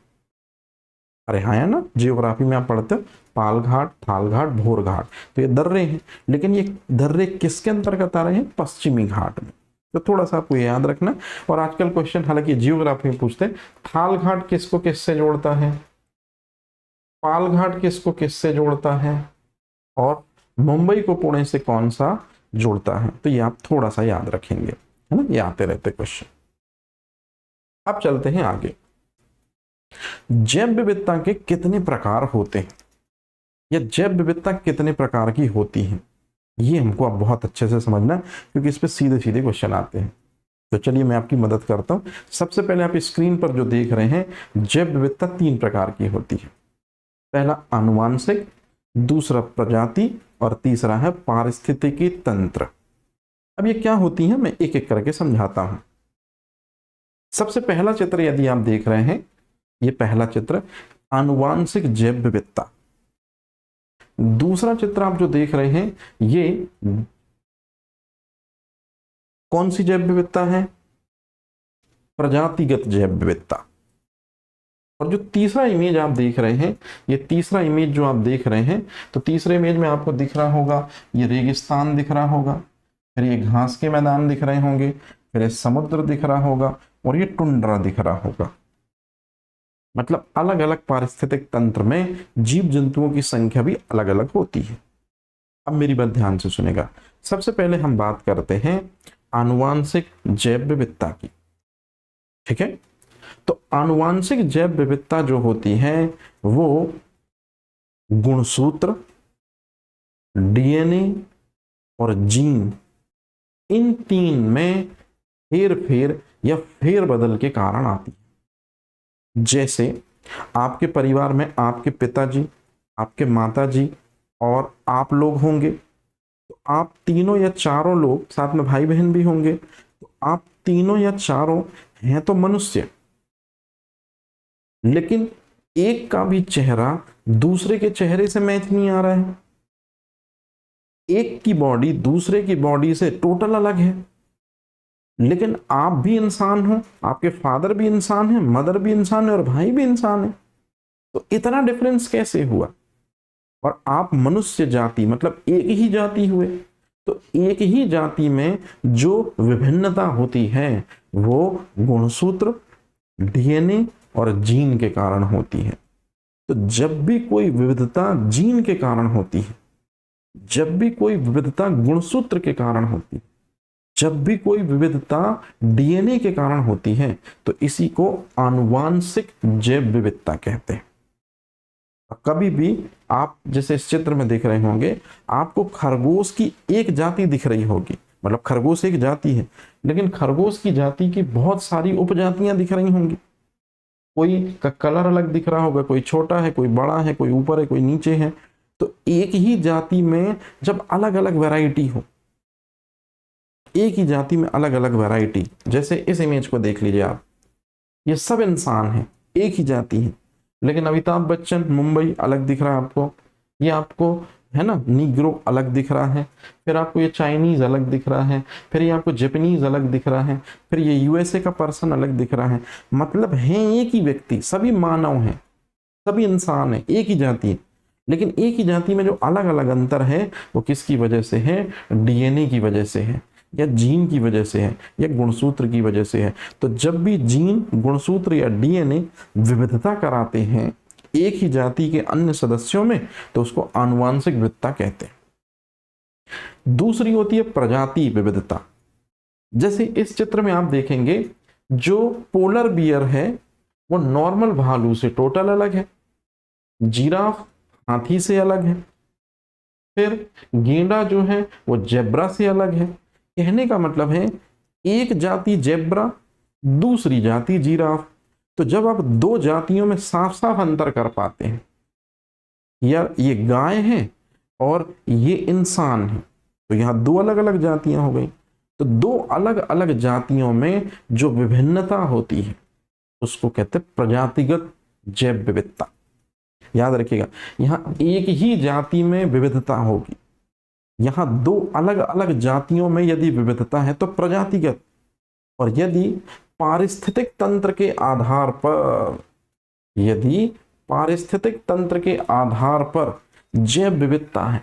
[SPEAKER 1] अरे हाँ, है ना, जियोग्राफी में आप पढ़ते हो, पाल घाट, थाल घाट, भोर घाट, तो ये दर्रे हैं। लेकिन ये दर्रे किसके अंतर्गत आ रहे हैं? पश्चिमी घाट में। तो थोड़ा सा आपको याद रखना। और आजकल क्वेश्चन हालांकि जियोग्राफी में पूछते हैं, थाल घाट किसको किससे जोड़ता है, पाल घाट किसको किससे जोड़ता है, और मुंबई को पुणे से कौन सा जोड़ता है। तो ये आप थोड़ा सा याद रखेंगे, है ना, ये आते रहते क्वेश्चन। अब चलते हैं आगे। जैव विविधता के कितने प्रकार होते हैं, या जैव विविधता कितने प्रकार की होती है, ये हमको अब बहुत अच्छे से समझना है, क्योंकि इस पे सीधे सीधे क्वेश्चन आते हैं। तो चलिए मैं आपकी मदद करता हूं। सबसे पहले आप स्क्रीन पर जो देख रहे हैं, जैव विविधता 3 प्रकार की होती है। पहला आनुवांशिक, दूसरा प्रजाति, और तीसरा है पारिस्थितिकी तंत्र। अब ये क्या होती है मैं एक एक करके समझाता हूं। सबसे पहला चित्र यदि आप देख रहे हैं, ये पहला चित्र आनुवांशिक जैव विविधता। दूसरा चित्र आप जो देख रहे हैं ये कौन सी जैव विविधता है? प्रजातिगत जैव विविधता। और जो तीसरा इमेज आप देख रहे हैं, ये तीसरा इमेज जो आप देख रहे हैं, तो तीसरे इमेज में आपको दिख रहा होगा ये रेगिस्तान दिख रहा होगा, फिर ये घास के मैदान दिख रहे होंगे, फिर ये समुद्र दिख रहा होगा और ये टुंड्रा दिख रहा होगा। मतलब अलग अलग पारिस्थितिक तंत्र में जीव जंतुओं की संख्या भी अलग अलग होती है। अब मेरी बात ध्यान से सुनेगा। सबसे पहले हम बात करते हैं आनुवांशिक जैव विविधता की। ठीक है, तो आनुवांशिक जैव विविधता जो होती है वो गुणसूत्र, डीएनए और जीन, इन तीन में हेर फेर या फेरबदल के कारण आती है। जैसे आपके परिवार में आपके पिताजी, आपके माताजी और आप लोग होंगे, तो आप तीनों या चारों लोग, साथ में भाई बहन भी होंगे, तो आप तीनों या चारों हैं तो मनुष्य, लेकिन एक का भी चेहरा दूसरे के चेहरे से मैच नहीं आ रहा है। एक की बॉडी दूसरे की बॉडी से टोटल अलग है, लेकिन आप भी इंसान हो, आपके फादर भी इंसान है, मदर भी इंसान है और भाई भी इंसान है। तो इतना डिफरेंस कैसे हुआ? और आप मनुष्य जाति मतलब एक ही जाति हुए, तो एक ही जाति में जो विभिन्नता होती है वो गुणसूत्र, डीएनए और जीन के कारण होती है। तो जब भी कोई विविधता जीन के कारण होती है, जब भी कोई विविधता गुणसूत्र के कारण होती है, जब भी कोई विविधता डीएनए के कारण होती है, तो इसी को आनुवांशिक जैव विविधता कहते हैं। कभी भी आप जैसे इस चित्र में देख रहे होंगे, आपको खरगोश की एक जाति दिख रही होगी, मतलब खरगोश एक जाति है, लेकिन खरगोश की जाति की बहुत सारी उपजातियां दिख रही होंगी। कोई का कलर अलग दिख रहा होगा, कोई छोटा है, कोई बड़ा है, कोई ऊपर है, कोई नीचे है। तो एक ही जाति में जब अलग अलग वैरायटी हो, एक ही जाति में अलग अलग वैरायटी, जैसे इस इमेज को देख लीजिए आप, ये सब इंसान हैं, एक ही जाति है, लेकिन अमिताभ बच्चन मुंबई अलग दिख रहा है आपको, ये आपको है ना नीग्रो अलग दिख रहा है, फिर आपको ये चाइनीज अलग दिख रहा है, फिर ये आपको जापानीज अलग दिख रहा है, फिर ये यूएसए का पर्सन अलग दिख रहा है। मतलब हैं एक ही व्यक्ति, सभी मानव हैं, सभी इंसान हैं, एक ही जाति है, लेकिन एक ही जाति में जो अलग अलग अंतर है वो किसकी वजह से है? डीएनए की वजह से है, या जीन की वजह से है, या गुणसूत्र की वजह से है। तो जब भी जीन, गुणसूत्र या डीएनए विविधता कराते हैं एक ही जाति के अन्य सदस्यों में, तो उसको आनुवांशिक विविधता कहते हैं। दूसरी होती है प्रजाति विविधता। जैसे इस चित्र में आप देखेंगे, जो पोलर बियर है वो नॉर्मल भालू से टोटल अलग है, जिराफ हाथी से अलग है, फिर गेंडा जो है वो जेब्रा से अलग है। कहने का मतलब है एक जाति जेब्रा, दूसरी जाति जिराफ। तो जब आप दो जातियों में साफ साफ अंतर कर पाते हैं, या ये गाय है और ये इंसान है, तो यहां दो अलग अलग जातियां हो गई। तो दो अलग अलग जातियों में जो विभिन्नता होती है उसको कहते हैं प्रजातिगत जैव विविधता। याद रखिएगा, यहां एक ही जाति में विविधता होगी, यहां दो अलग अलग जातियों में यदि विविधता है तो प्रजातिगत, और यदि पारिस्थितिक तंत्र के आधार पर, यदि पारिस्थितिक तंत्र के आधार पर जैव विविधता है,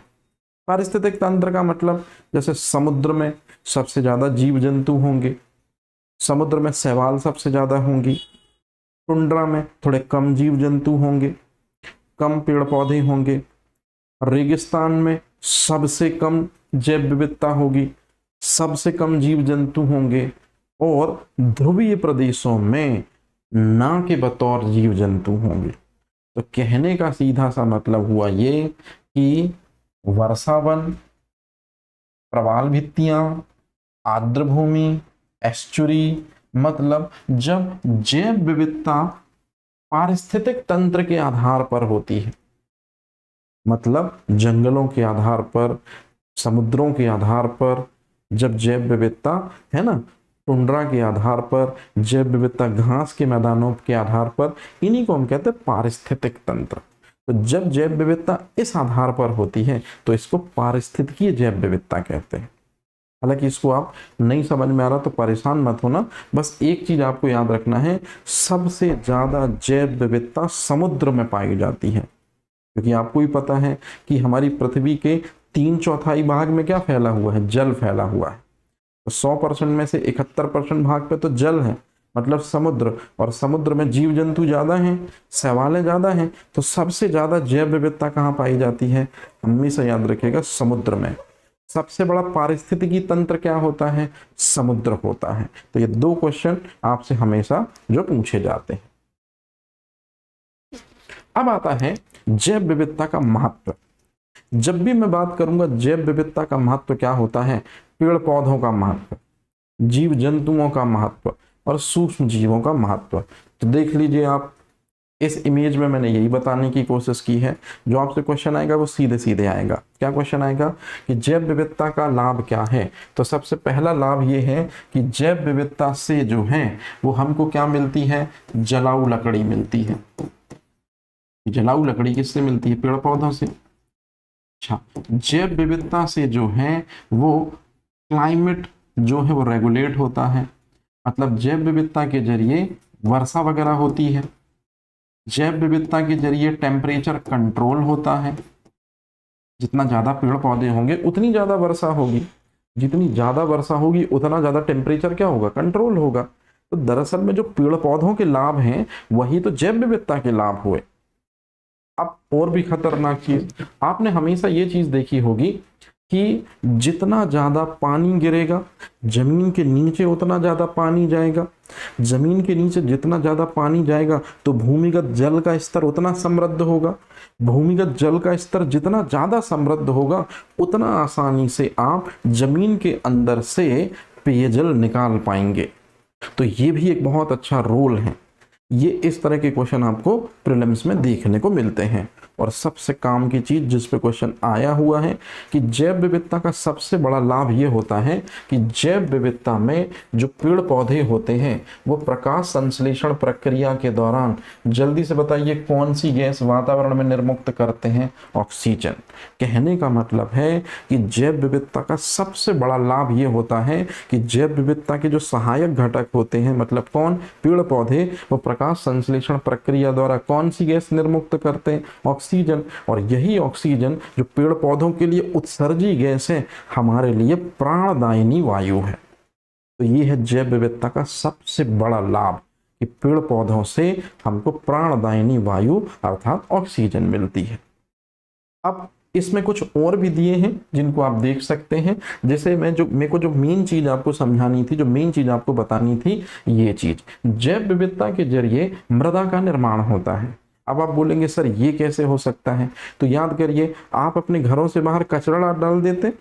[SPEAKER 1] पारिस्थितिक तंत्र का मतलब जैसे समुद्र में सबसे ज्यादा जीव जंतु होंगे, समुद्र में शैवाल सबसे ज्यादा होंगी, टुंड्रा में थोड़े कम जीव जंतु होंगे, कम पेड़ पौधे होंगे, रेगिस्तान में सबसे कम जैव विविधता होगी, सबसे कम जीव जंतु होंगे, और ध्रुवीय प्रदेशों में ना के बतौर जीव जंतु होंगे। तो कहने का सीधा सा मतलब हुआ ये कि वर्षावन, प्रवाल भित्तियां, आर्द्र भूमि, एस्चुरी, मतलब जब जैव विविधता पारिस्थितिक तंत्र के आधार पर होती है, मतलब जंगलों के आधार पर, समुद्रों के आधार पर, जब जैव विविधता है ना टुंड्रा के आधार पर, जैव विविधता घास के मैदानों के आधार पर, इन्हीं को हम कहते हैं पारिस्थितिक तंत्र। तो जब जैव विविधता इस आधार पर होती है तो इसको पारिस्थितिकीय जैव विविधता कहते हैं। हालांकि इसको आप नहीं समझ में आ रहा तो परेशान मत होना, बस एक चीज आपको याद रखना है, सबसे ज्यादा जैव विविधता समुद्र में पाई जाती है। क्योंकि आपको ही पता है कि हमारी पृथ्वी के 3/4 भाग में क्या फैला हुआ है, जल फैला हुआ है। तो 100% में से 71% भाग पे तो जल है, मतलब समुद्र, और समुद्र में जीव जंतु ज्यादा हैं, शैवालें ज्यादा हैं। तो सबसे ज्यादा जैव विविधता कहाँ पाई जाती है, हमेशा याद रखिएगा समुद्र में। सबसे बड़ा पारिस्थितिकी तंत्र क्या होता है, समुद्र होता है। तो ये 2 क्वेश्चन आपसे हमेशा जो पूछे जाते हैं। अब आता है जैव विविधता का महत्व। जब भी मैं बात करूंगा जैव विविधता का महत्व क्या होता है, पेड़ पौधों का महत्व, जीव जंतुओं का महत्व और सूक्ष्म जीवों का महत्व। तो देख लीजिए आप, इस इमेज में मैंने यही बताने की कोशिश की है। जो आपसे क्वेश्चन आएगा वो सीधे सीधे आएगा। क्या क्वेश्चन आएगा कि जैव विविधता का लाभ क्या है। तो सबसे पहला लाभ ये है कि जैव विविधता से जो है वो हमको क्या मिलती है, जलाऊ लकड़ी मिलती है। जलाऊ लकड़ी किससे मिलती है, पेड़ पौधों से। अच्छा, जैव विविधता से जो है वो क्लाइमेट जो है वो रेगुलेट होता है, मतलब जैव विविधता के जरिए वर्षा वगैरह होती है। जैव विविधता के जरिए टेम्परेचर कंट्रोल होता है। जितना ज्यादा पेड़ पौधे होंगे उतनी ज्यादा वर्षा होगी, जितनी ज्यादा वर्षा होगी उतना ज्यादा टेम्परेचर क्या होगा, कंट्रोल होगा। तो दरअसल में जो पेड़ पौधों के लाभ हैं वही तो जैव विविधता के लाभ हुए। अब और भी खतरनाक चीज, आपने हमेशा ये चीज देखी होगी कि जितना ज्यादा पानी गिरेगा जमीन के नीचे उतना ज्यादा पानी जाएगा, जमीन के नीचे जितना ज्यादा पानी जाएगा तो भूमिगत जल का स्तर उतना समृद्ध होगा। भूमिगत जल का स्तर जितना ज्यादा समृद्ध होगा उतना आसानी से आप जमीन के अंदर से पेयजल निकाल पाएंगे। तो ये भी एक बहुत अच्छा रोल है। ये इस तरह के क्वेश्चन आपको प्रीलिम्स में देखने को मिलते हैं। और सबसे काम की चीज जिस पे क्वेश्चन आया हुआ है कि जैव विविधता का सबसे बड़ा लाभ ये होता है कि जैव विविधता में जो पेड़ पौधे होते हैं वो प्रकाश संश्लेषण प्रक्रिया के दौरान, जल्दी से बताइए कौन सी गैस वातावरण में निर्मुक्त करते हैं, ऑक्सीजन। कहने का मतलब है कि जैव विविधता का सबसे बड़ा लाभ ये होता है कि जैव विविधता के जो सहायक घटक होते हैं, मतलब कौन, पेड़ पौधे, वो प्रकाश संश्लेषण प्रक्रिया द्वारा कौन सी गैस निर्मुक्त करते हैं, ऑक्सीजन। और यही ऑक्सीजन जो पेड़ पौधों के लिए उत्सर्जी गैस है, हमारे लिए प्राणदायिनी वायु है। तो ये है जैव विविधता का सबसे बड़ा लाभ कि पेड़ पौधों से हमको प्राणदायिनी वायु अर्थात ऑक्सीजन मिलती है। अब इसमें कुछ और भी दिए हैं जिनको आप देख सकते हैं। जैसे मेरे को जो मेन चीज आपको समझानी थी, जो मेन चीज आपको बतानी थी, ये चीज जैव विविधता के जरिए मृदा का निर्माण होता है। अब आप बोलेंगे सर ये कैसे हो सकता है, तो याद करिए, आप अपने घरों से बाहर कचरा डाल देते,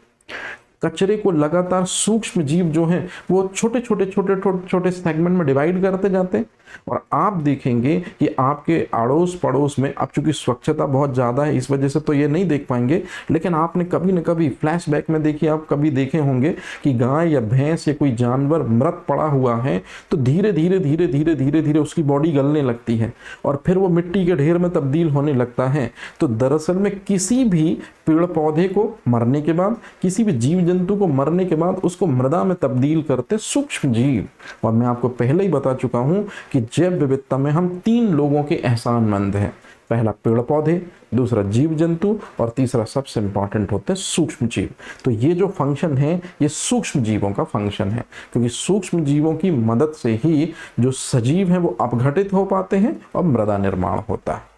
[SPEAKER 1] कचरे को लगातार सूक्ष्म जीव जो हैं वो छोटे छोटे सेगमेंट में डिवाइड करते जाते हैं। और आप देखेंगे कि आपके अड़ोस पड़ोस में, अब चूंकि स्वच्छता बहुत ज़्यादा है इस वजह से तो ये नहीं देख पाएंगे, लेकिन आपने कभी न कभी फ्लैशबैक में देखिए, आप कभी देखे होंगे कि गाय या भैंस या कोई जानवर मृत पड़ा हुआ है तो धीरे धीरे उसकी बॉडी गलने लगती है और फिर वो मिट्टी के ढेर में तब्दील होने लगता है। तो दरअसल में किसी भी पेड़ पौधे को मरने के बाद, किसी भी जीव जंतु को मरने के बाद उसको मृदा में तब्दील करते सूक्ष्म जीव। और मैं आपको पहले ही बता चुका हूं कि जैव विविधता में हम 3 लोगों के एहसानमंद हैं। पहला पेड़ पौधे, दूसरा जीव जंतु और तीसरा सबसे इंपॉर्टेंट होते हैं सूक्ष्म जीव। तो ये जो फंक्शन है ये सूक्ष्म जीवों का फंक्शन है, क्योंकि सूक्ष्म जीवों की मदद से ही जो सजीव हैं वो अपघटित हो पाते हैं और मृदा निर्माण होता है।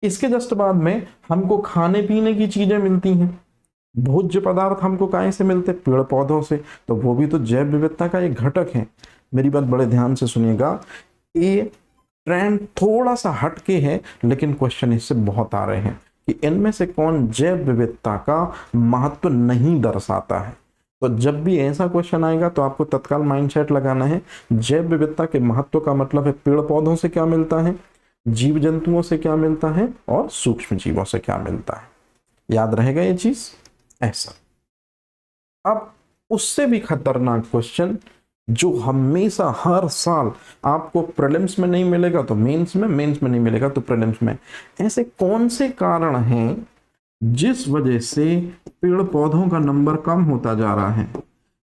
[SPEAKER 1] इसके जस्ट बाद में हमको खाने पीने की चीजें मिलती हैं। भोज्य पदार्थ हमको कहाँ से मिलते हैं, पेड़ पौधों से। तो वो भी तो जैव विविधता का एक घटक है। मेरी बात बड़े ध्यान से सुनिएगा, ये ट्रेंड थोड़ा सा हटके है लेकिन क्वेश्चन इससे बहुत आ रहे हैं कि इनमें से कौन जैव विविधता का महत्व नहीं दर्शाता है। तो जब भी ऐसा क्वेश्चन आएगा तो आपको तत्काल माइंडसेट लगाना है, जैव विविधता के महत्व का मतलब है पेड़ पौधों से क्या मिलता है, जीव जंतुओं से क्या मिलता है और सूक्ष्म जीवों से क्या मिलता है। याद रहेगा ये चीज ऐसा। अब उससे भी खतरनाक क्वेश्चन जो हमेशा हर साल आपको प्रीलिम्स में नहीं मिलेगा तो मेंस में, मेंस में नहीं मिलेगा तो प्रीलिम्स में। ऐसे कौन से कारण हैं जिस वजह से पेड़ पौधों का नंबर कम होता जा रहा है?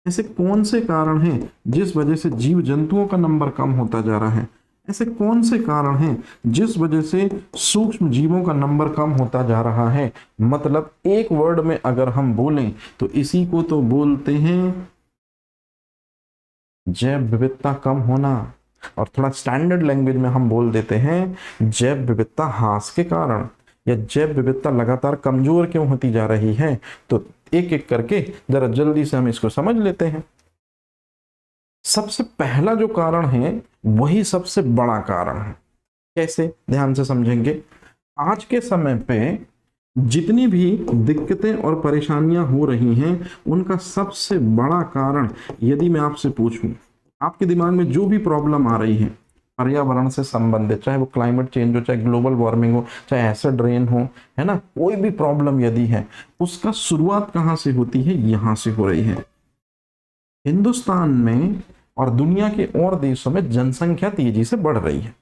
[SPEAKER 1] ऐसे कौन से कारण हैं जिस वजह से जीव जंतुओं का नंबर कम होता जा रहा है? ऐसे कौन से कारण हैं जिस वजह से सूक्ष्म जीवों का नंबर कम होता जा रहा है? मतलब एक वर्ड में अगर हम बोलें तो इसी को तो बोलते हैं जैव विविधता कम होना, और थोड़ा स्टैंडर्ड लैंग्वेज में हम बोल देते हैं जैव विविधता ह्रास के कारण, या जैव विविधता लगातार कमजोर क्यों होती जा रही है। तो एक एक करके जरा जल्दी से हम इसको समझ लेते हैं। सबसे पहला जो कारण है वही सबसे बड़ा कारण है। कैसे, ध्यान से समझेंगे। आज के समय पे जितनी भी दिक्कतें और परेशानियां हो रही हैं उनका सबसे बड़ा कारण, यदि मैं आपसे पूछूं, आपके दिमाग में जो भी प्रॉब्लम आ रही है पर्यावरण से संबंधित, चाहे वो क्लाइमेट चेंज हो, चाहे ग्लोबल वार्मिंग हो, चाहे एसिड रेन हो, है ना, कोई भी प्रॉब्लम यदि है, उसका शुरुआत कहां से होती है? यहां से हो रही है। हिंदुस्तान में और दुनिया के और देशों में जनसंख्या तेजी से बढ़ रही है।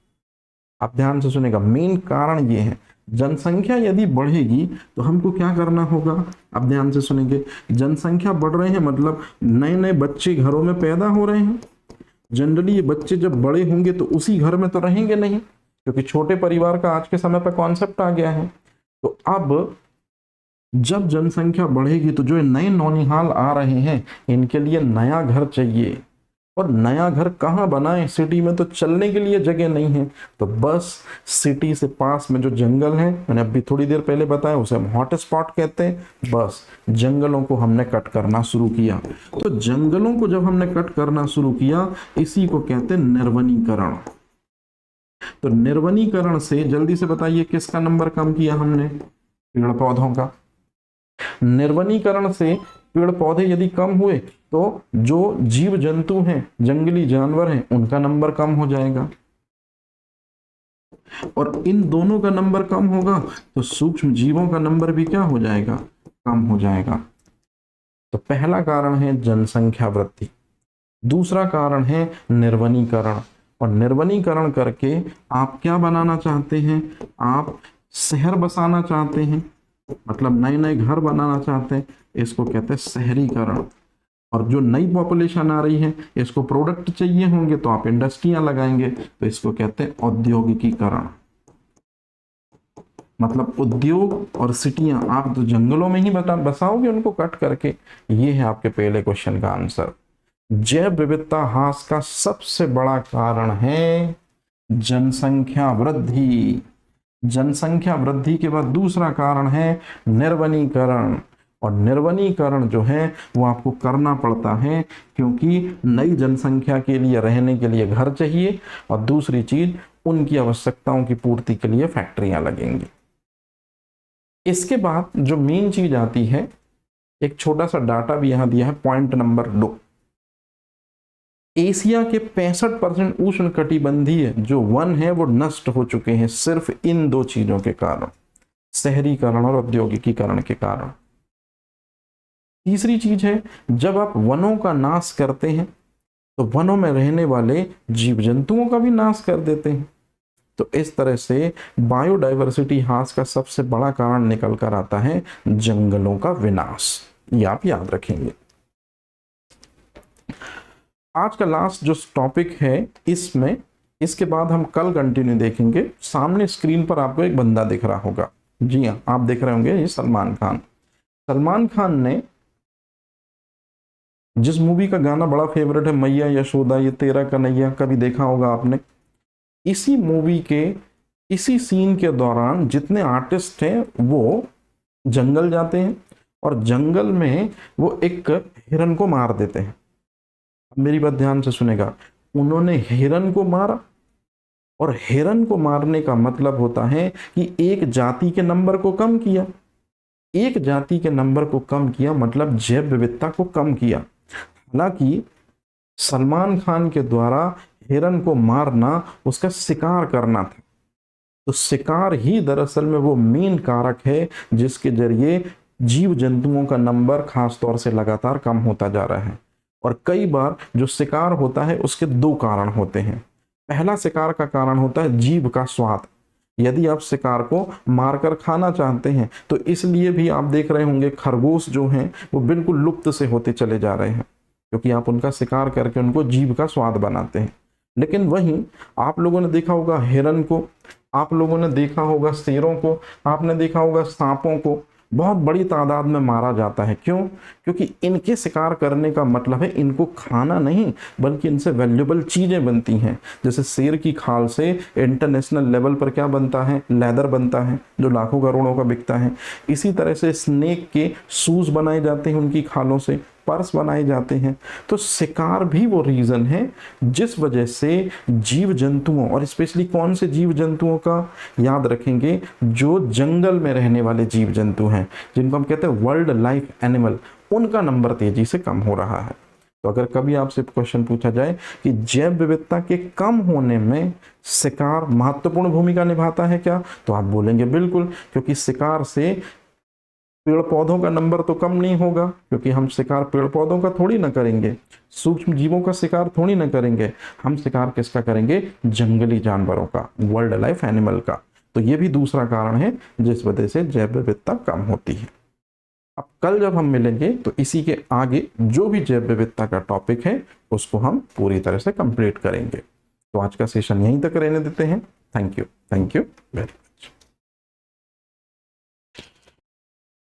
[SPEAKER 1] आप ध्यान से सुनेगा, मेन कारण ये है, जनसंख्या यदि बढ़ेगी तो हमको क्या करना होगा? आप ध्यान से सुनेंगे, जनसंख्या बढ़ रहे हैं मतलब नए नए बच्चे घरों में पैदा हो रहे हैं। जनरली ये बच्चे जब बड़े होंगे तो उसी घर में तो रहेंगे नहीं, क्योंकि छोटे परिवार का आज के समय पर कॉन्सेप्ट आ गया है। तो अब जब जनसंख्या बढ़ेगी तो जो नए नौनिहाल आ रहे हैं इनके लिए नया घर चाहिए, और नया घर कहाँ बनाएं? सिटी में तो चलने के लिए जगह नहीं है, तो बस सिटी से पास में जो जंगल है, मैंने अभी थोड़ी देर पहले बताया, उसे हम हॉट स्पॉट कहते हैं। बस जंगलों को हमने कट करना शुरू किया। तो जंगलों को जब हमने कट करना शुरू किया, इसी को कहते हैं निर्वनीकरण। तो निर्वनीकरण से जल्दी से बताइए किसका नंबर कम किया हमने? पेड़ पौधों का। निर्वनीकरण से पेड़ पौधे यदि कम हुए तो जो जीव जंतु हैं, जंगली जानवर हैं, उनका नंबर कम हो जाएगा, और इन दोनों का नंबर कम होगा तो सूक्ष्म जीवों का नंबर भी क्या हो जाएगा? कम हो जाएगा। तो पहला कारण है जनसंख्या वृद्धि, दूसरा कारण है निर्वनीकरण, और निर्वनीकरण करके आप क्या बनाना चाहते हैं? आप शहर बसाना चाहते हैं, मतलब नए नए घर बनाना चाहते हैं, इसको कहते हैं शहरीकरण। और जो नई पॉपुलेशन आ रही है, इसको प्रोडक्ट चाहिए होंगे तो आप इंडस्ट्रियां लगाएंगे, तो इसको कहते हैं औद्योगिकीकरण। मतलब उद्योग और सिटियां आप तो जंगलों में ही बसाओगे उनको कट करके। ये है आपके पहले क्वेश्चन का आंसर। जैव विविधता ह्रास का सबसे बड़ा कारण है जनसंख्या वृद्धि। जनसंख्या वृद्धि के बाद दूसरा कारण है निर्वनीकरण, और निर्वनीकरण जो है वो आपको करना पड़ता है क्योंकि नई जनसंख्या के लिए रहने के लिए घर चाहिए, और दूसरी चीज उनकी आवश्यकताओं की पूर्ति के लिए फैक्ट्रियां लगेंगी। इसके बाद जो मेन चीज आती है, एक छोटा सा डाटा भी यहां दिया है, पॉइंट नंबर 2। एशिया के 65% उष्ण कटिबंधीय जो वन है वो नष्ट हो चुके हैं सिर्फ इन दो चीजों के कारण, शहरीकरण और औद्योगिकीकरण के कारण। तीसरी चीज है, जब आप वनों का नाश करते हैं तो वनों में रहने वाले जीव जंतुओं का भी नाश कर देते हैं। तो इस तरह से बायोडाइवर्सिटी ह्रास का सबसे बड़ा कारण निकल कर आता है जंगलों का विनाश। ये आप याद रखेंगे। आज का लास्ट जो टॉपिक है इसमें, इसके बाद हम कल कंटिन्यू देखेंगे। सामने स्क्रीन पर आपको एक बंदा दिख रहा होगा, जी हाँ, आप देख रहे होंगे, ये सलमान खान। सलमान खान ने जिस मूवी का गाना बड़ा फेवरेट है, मैया यशोदा ये तेरा कन्हैया, कभी देखा होगा आपने, इसी मूवी के इसी सीन के दौरान जितने आर्टिस्ट हैं वो जंगल जाते हैं, और जंगल में वो एक हिरन को मार देते हैं। मेरी बात ध्यान से सुनेगा, उन्होंने हिरन को मारा, और हिरन को मारने का मतलब होता है कि एक जाति के नंबर को कम किया। एक जाति के नंबर को कम किया मतलब जैव विविधता को कम किया। हालांकि सलमान खान के द्वारा हिरन को मारना उसका शिकार करना था, तो शिकार ही दरअसल में वो मेन कारक है जिसके जरिए जीव जंतुओं का नंबर खास तौर से लगातार कम होता जा रहा है। और कई बार जो शिकार होता है उसके दो कारण होते हैं। पहला शिकार का कारण होता है जीभ का स्वाद। यदि आप शिकार को मारकर खाना चाहते हैं तो इसलिए भी आप देख रहे होंगे खरगोश जो हैं वो बिल्कुल लुप्त से होते चले जा रहे हैं, क्योंकि आप उनका शिकार करके उनको जीभ का स्वाद बनाते हैं। लेकिन वहीं आप लोगों ने देखा होगा हिरन को, आप लोगों ने देखा होगा शेरों को, आपने देखा होगा सांपों को बहुत बड़ी तादाद में मारा जाता है। क्यों? क्योंकि इनके शिकार करने का मतलब है इनको खाना नहीं, बल्कि इनसे वैल्यूएबल चीज़ें बनती हैं। जैसे शेर की खाल से इंटरनेशनल लेवल पर क्या बनता है? लेदर बनता है, जो लाखों करोड़ों का बिकता है। इसी तरह से स्नेक के शूज़ बनाए जाते हैं उनकी खालों से, पर्स बनाए जाते हैं। तो शिकार भी वो रीज़न है जिस वजह से जीव जंतुओं, और स्पेशली कौन से जीव जंतुओं का याद रखेंगे, जो जंगल में रहने वाले जीव जंतु हैं जिनको हम कहते हैं वर्ल्ड लाइफ एनिमल, उनका नंबर तेजी से कम हो रहा है। तो अगर कभी आपसे क्वेश्चन पूछा जाए कि जैव विविधता के कम होने में शिकार महत्वपूर्ण भूमिका निभाता है क्या, तो आप बोलेंगे बिल्कुल, क्योंकि शिकार से पेड़ पौधों का नंबर तो कम नहीं होगा, क्योंकि हम शिकार पेड़ पौधों का थोड़ी ना करेंगे, सूक्ष्म जीवों का शिकार थोड़ी ना करेंगे, हम शिकार किसका करेंगे? जंगली जानवरों का, वर्ल्ड लाइफ एनिमल का। तो ये भी दूसरा कारण है जिस वजह से जैव विविधता कम होती है। अब कल जब हम मिलेंगे तो इसी के आगे जो भी जैव विविधता का टॉपिक है उसको हम पूरी तरह से कंप्लीट करेंगे। तो आज का सेशन यहीं तक रहने देते हैं। Thank you very much.